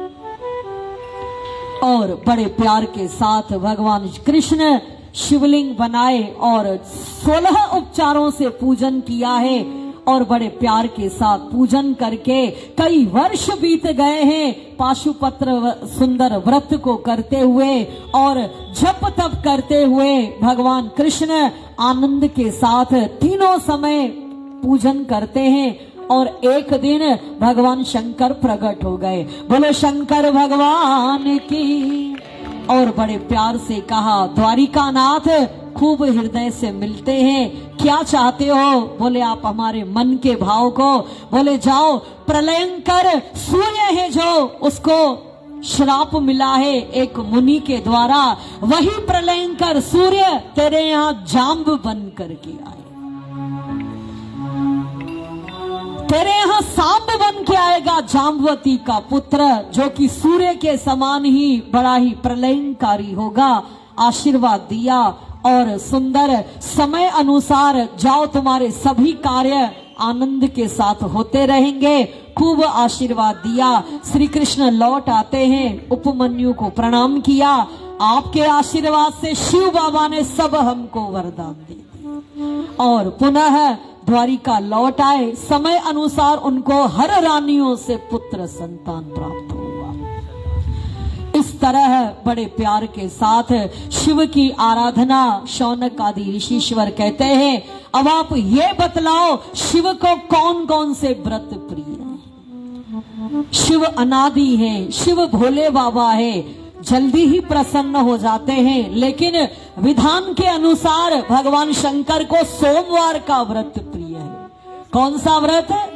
और बड़े प्यार के साथ भगवान कृष्ण शिवलिंग बनाए और 16 उपचारों से पूजन किया है और बड़े प्यार के साथ पूजन करके कई वर्ष बीत गए हैं पाशुपत्र सुंदर व्रत को करते हुए और जप तप करते हुए। भगवान कृष्ण आनंद के साथ तीनों समय पूजन करते हैं और एक दिन भगवान शंकर प्रकट हो गए। बोलो शंकर भगवान की। और बड़े प्यार से कहा, द्वारिका नाथ खूब हृदय से मिलते हैं, क्या चाहते हो? बोले आप हमारे मन के भाव को। बोले जाओ, प्रलयंकर सूर्य है जो, उसको श्राप मिला है एक मुनि के द्वारा, वही प्रलयंकर सूर्य तेरे यहाँ जाम्ब बन करके आए, तेरे यहाँ सांब बन के आएगा, जाम्बवती का पुत्र जो कि सूर्य के समान ही बड़ा ही प्रलयंकारी होगा। आशीर्वाद दिया और सुंदर समय अनुसार जाओ, तुम्हारे सभी कार्य आनंद के साथ होते रहेंगे। खूब आशीर्वाद दिया। श्री कृष्ण लौट आते हैं, उपमन्यु को प्रणाम किया। आपके आशीर्वाद से शिव बाबा ने सब हमको वरदान दे दिए और पुनः द्वारिका लौट आए। समय अनुसार उनको हर रानियों से पुत्र संतान प्राप्त हुआ। इस तरह बड़े प्यार के साथ शिव की आराधना शौनक आदि ऋषीश्वर कहते हैं। अब आप ये बतलाओ, शिव को कौन कौन से व्रत प्रिय है? शिव अनादि है, शिव भोले बाबा है, जल्दी ही प्रसन्न हो जाते हैं, लेकिन विधान के अनुसार भगवान शंकर को सोमवार का व्रत प्रिय है। कौन सा व्रत है?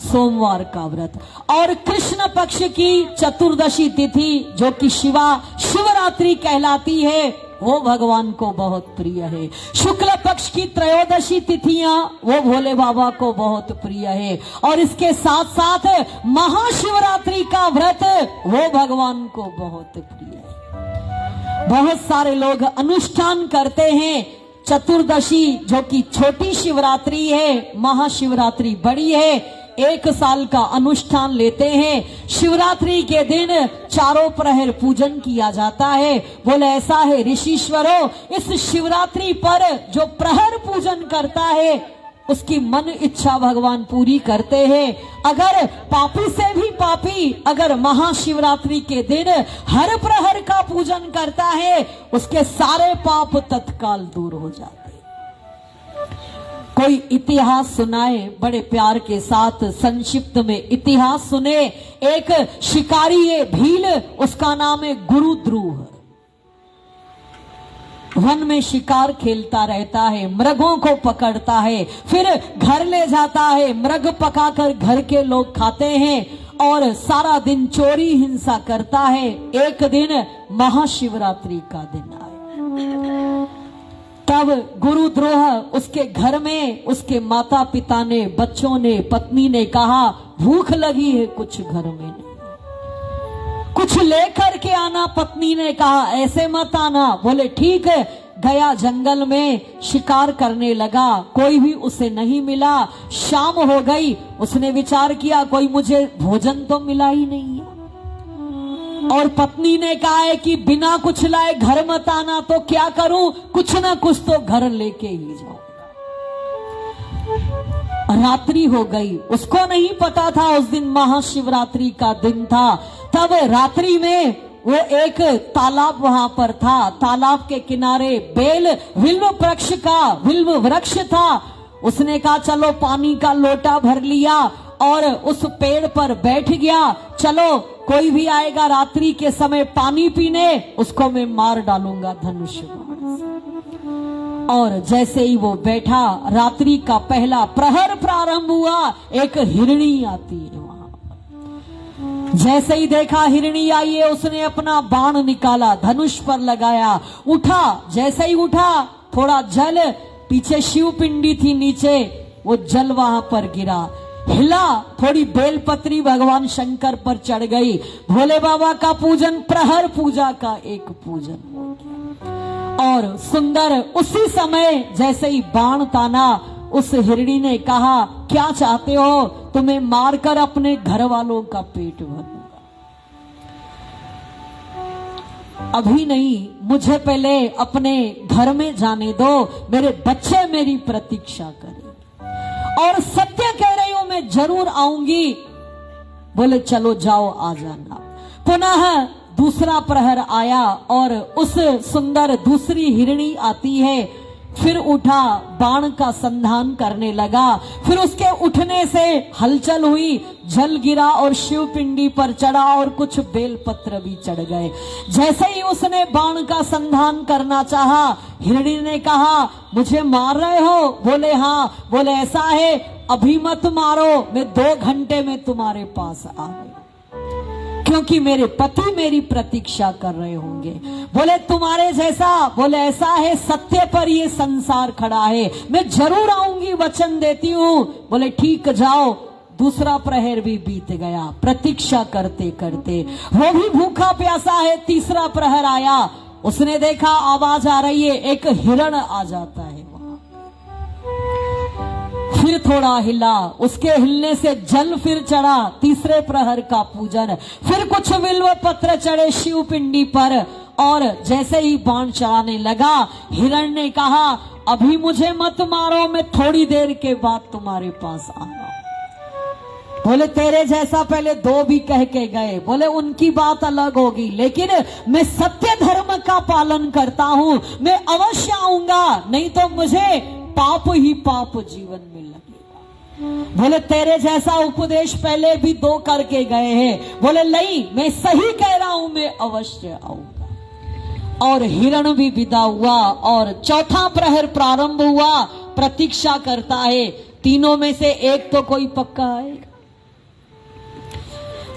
सोमवार का व्रत। और कृष्ण पक्ष की चतुर्दशी तिथि जो कि शिवरात्रि कहलाती है, वो भगवान को बहुत प्रिय है। शुक्ल पक्ष की त्रयोदशी तिथियां वो भोले बाबा को बहुत प्रिय है। और इसके साथ साथ महाशिवरात्रि का व्रत वो भगवान को बहुत प्रिय है। बहुत सारे लोग अनुष्ठान करते हैं। चतुर्दशी जो कि छोटी शिवरात्रि है, महाशिवरात्रि बड़ी है, 1 साल का अनुष्ठान लेते हैं। शिवरात्रि के दिन चारों प्रहर पूजन किया जाता है। बोले ऐसा है ऋषीश्वरों, इस शिवरात्रि पर जो प्रहर पूजन करता है उसकी मन इच्छा भगवान पूरी करते हैं। अगर पापी से भी पापी अगर महाशिवरात्रि के दिन हर प्रहर का पूजन करता है, उसके सारे पाप तत्काल दूर हो जाते। कोई इतिहास सुनाए, बड़े प्यार के साथ संक्षिप्त में इतिहास सुने। एक शिकारी है भील, उसका नाम है गुरु ध्रुव। वन में शिकार खेलता रहता है, मृगों को पकड़ता है, फिर घर ले जाता है, मृग पकाकर घर के लोग खाते हैं और सारा दिन चोरी हिंसा करता है। एक दिन महाशिवरात्रि का दिन आए, तब गुरुद्रोह उसके घर में उसके माता पिता ने, बच्चों ने, पत्नी ने कहा भूख लगी है, कुछ घर में नहीं, कुछ लेकर के आना। पत्नी ने कहा ऐसे मत आना। बोले ठीक है। गया जंगल में शिकार करने लगा, कोई भी उसे नहीं मिला। शाम हो गई, उसने विचार किया कोई मुझे भोजन तो मिला ही नहीं है। और पत्नी ने कहा है कि बिना कुछ लाए घर मत आना। तो क्या करूं, कुछ ना कुछ तो घर लेके ही जाऊं। रात्रि हो गई, उसको नहीं पता था उस दिन महाशिवरात्रि का दिन था। तब रात्रि में वो एक तालाब वहां पर था, तालाब के किनारे विल्व वृक्ष था। उसने कहा चलो पानी का लोटा भर लिया और उस पेड़ पर बैठ गया। चलो कोई भी आएगा रात्रि के समय पानी पीने, उसको मैं मार डालूंगा धनुष बाण से। और जैसे ही वो बैठा, रात्रि का पहला प्रहर प्रारंभ हुआ। एक हिरणी आती है वहां। जैसे ही देखा हिरणी आई है, उसने अपना बाण निकाला, धनुष पर लगाया, उठा। जैसे ही उठा, थोड़ा जल, पीछे शिव पिंडी थी नीचे, वो जल वहां पर गिरा, हिला। थोड़ी बेलपत्री भगवान शंकर पर चढ़ गई। भोले बाबा का पूजन प्रहर पूजा का एक पूजन हो गया। और सुंदर उसी समय जैसे ही बाण ताना, उस हिरणी ने कहा, क्या चाहते हो? तुम्हें मारकर अपने घर वालों का पेट भरूंगा। अभी नहीं, मुझे पहले अपने घर में जाने दो, मेरे बच्चे मेरी प्रतीक्षा करें और सत्य कह रही हूं मैं जरूर आऊंगी। बोले चलो जाओ, आ जाना। पुनः दूसरा प्रहर आया और उस सुंदर दूसरी हिरणी आती है। फिर उठा, बाण का संधान करने लगा। फिर उसके उठने से हलचल हुई, जल गिरा और शिव पिंडी पर चढ़ा और कुछ बेलपत्र भी चढ़ गए। जैसे ही उसने बाण का संधान करना चाहा, हिरणी ने कहा, मुझे मार रहे हो? बोले हाँ। बोले ऐसा है, अभी मत मारो, मैं 2 घंटे में तुम्हारे पास आ गई, क्योंकि मेरे पति मेरी प्रतीक्षा कर रहे होंगे। बोले तुम्हारे जैसा? बोले ऐसा है, सत्य पर ये संसार खड़ा है, मैं जरूर आऊंगी, वचन देती हूं। बोले ठीक, जाओ। दूसरा प्रहर भी बीत गया, प्रतीक्षा करते करते वो भी भूखा प्यासा है। तीसरा प्रहर आया, उसने देखा आवाज आ रही है, एक हिरण आ जाता है वहां। फिर थोड़ा हिला, उसके हिलने से जल फिर चढ़ा। तीसरे प्रहर का पूजन। फिर कुछ बिल्व पत्र चढ़े शिव पिंडी पर और जैसे ही बाण चढ़ाने लगा, हिरण ने कहा, अभी मुझे मत मारो, मैं थोड़ी देर के बाद तुम्हारे पास आऊंगा। बोले तेरे जैसा पहले 2 भी कह के गए। बोले उनकी बात अलग होगी, लेकिन मैं सत्य धर्म का पालन करता हूं, मैं अवश्य आऊंगा, नहीं तो मुझे पाप ही पाप जीवन में लगेगा। बोले तेरे जैसा उपदेश पहले भी 2 करके गए हैं। बोले नहीं, मैं सही कह रहा हूं, मैं अवश्य आऊंगा। और हिरण भी विदा हुआ और चौथा प्रहर प्रारंभ हुआ। प्रतीक्षा करता है, तीनों में से एक तो कोई पक्का आएगा।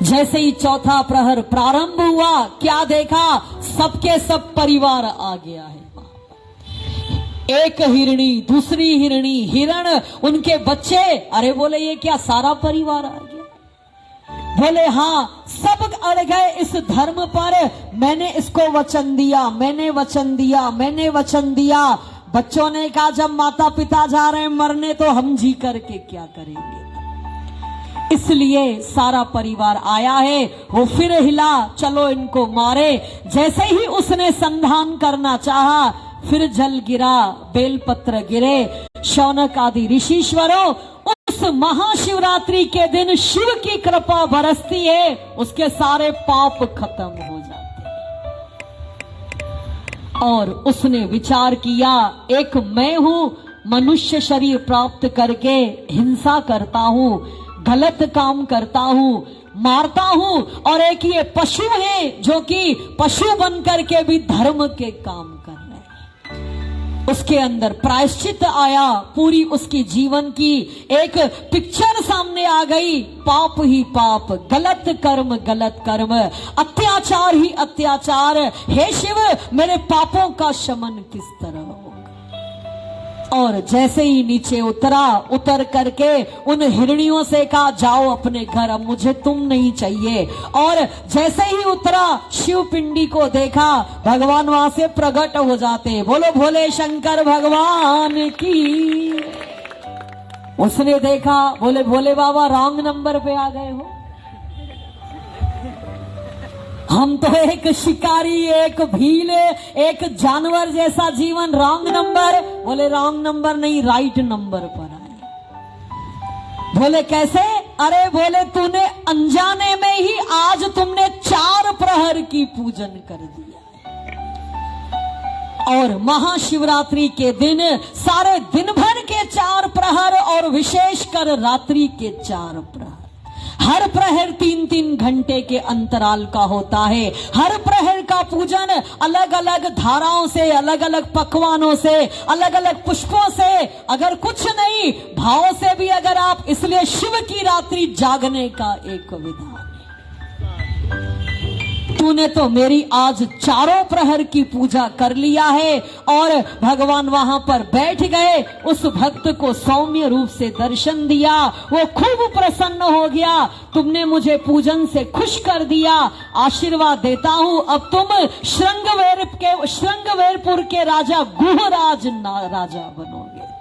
जैसे ही चौथा प्रहर प्रारंभ हुआ, क्या देखा? सबके सब परिवार आ गया है। एक हिरणी, दूसरी हिरणी, हिरण, उनके बच्चे। अरे बोले ये क्या सारा परिवार आ गया? बोले हाँ, सब अड़ गए इस धर्म पर। मैंने इसको वचन दिया, मैंने वचन दिया, मैंने वचन दिया। बच्चों ने कहा, जब माता पिता जा रहे हैं मरने, तो हम जी करके क्या करेंगे? इसलिए सारा परिवार आया है। वो फिर हिला, चलो इनको मारे। जैसे ही उसने संधान करना चाहा, फिर जल गिरा, बेलपत्र गिरे। शौनक आदि ऋषिश्वरों, उस महाशिवरात्रि के दिन शिव की कृपा बरसती है, उसके सारे पाप खत्म हो जाते हैं। और उसने विचार किया, एक मैं हूं, मनुष्य शरीर प्राप्त करके हिंसा करता हूं, गलत काम करता हूं, मारता हूं, और एक ये पशु है जो कि पशु बन करके भी धर्म के काम कर रहे हैं। उसके अंदर प्रायश्चित आया, पूरी उसकी जीवन की एक पिक्चर सामने आ गई। पाप ही पाप, गलत कर्म, अत्याचार ही अत्याचार। हे शिव, मेरे पापों का शमन किस तरह होगा? और जैसे ही नीचे उतरा, उतर करके उन हिरणियों से कहा, जाओ अपने घर, अब मुझे तुम नहीं चाहिए। और जैसे ही उतरा, शिव पिंडी को देखा, भगवान वहां से प्रकट हो जाते। बोलो भोले शंकर भगवान की। उसने देखा, बोले भोले बाबा रॉन्ग नंबर पे आ गए हो, हम तो एक शिकारी, एक भील, एक जानवर जैसा जीवन, रॉन्ग नंबर। बोले रॉन्ग नंबर नहीं, राइट नंबर पर आए। बोले कैसे? अरे बोले तूने अनजाने में ही आज तुमने 4 प्रहर की पूजन कर दिया। और महाशिवरात्रि के दिन सारे दिन भर के 4 प्रहर और विशेषकर रात्रि के 4 प्रहर। हर प्रहर 3-3 घंटे के अंतराल का होता है। हर प्रहर का पूजन अलग अलग धाराओं से, अलग अलग पकवानों से, अलग अलग पुष्पों से, अगर कुछ नहीं भाव से भी अगर आप, इसलिए शिव की रात्रि जागने का एक विधान है। तूने तो मेरी आज चारों प्रहर की पूजा कर लिया है। और भगवान वहां पर बैठ गए, उस भक्त को सौम्य रूप से दर्शन दिया, वो खूब प्रसन्न हो गया। तुमने मुझे पूजन से खुश कर दिया, आशीर्वाद देता हूं, अब तुम श्रृंगवेरपुर के राजा गुहराज राजा बनो।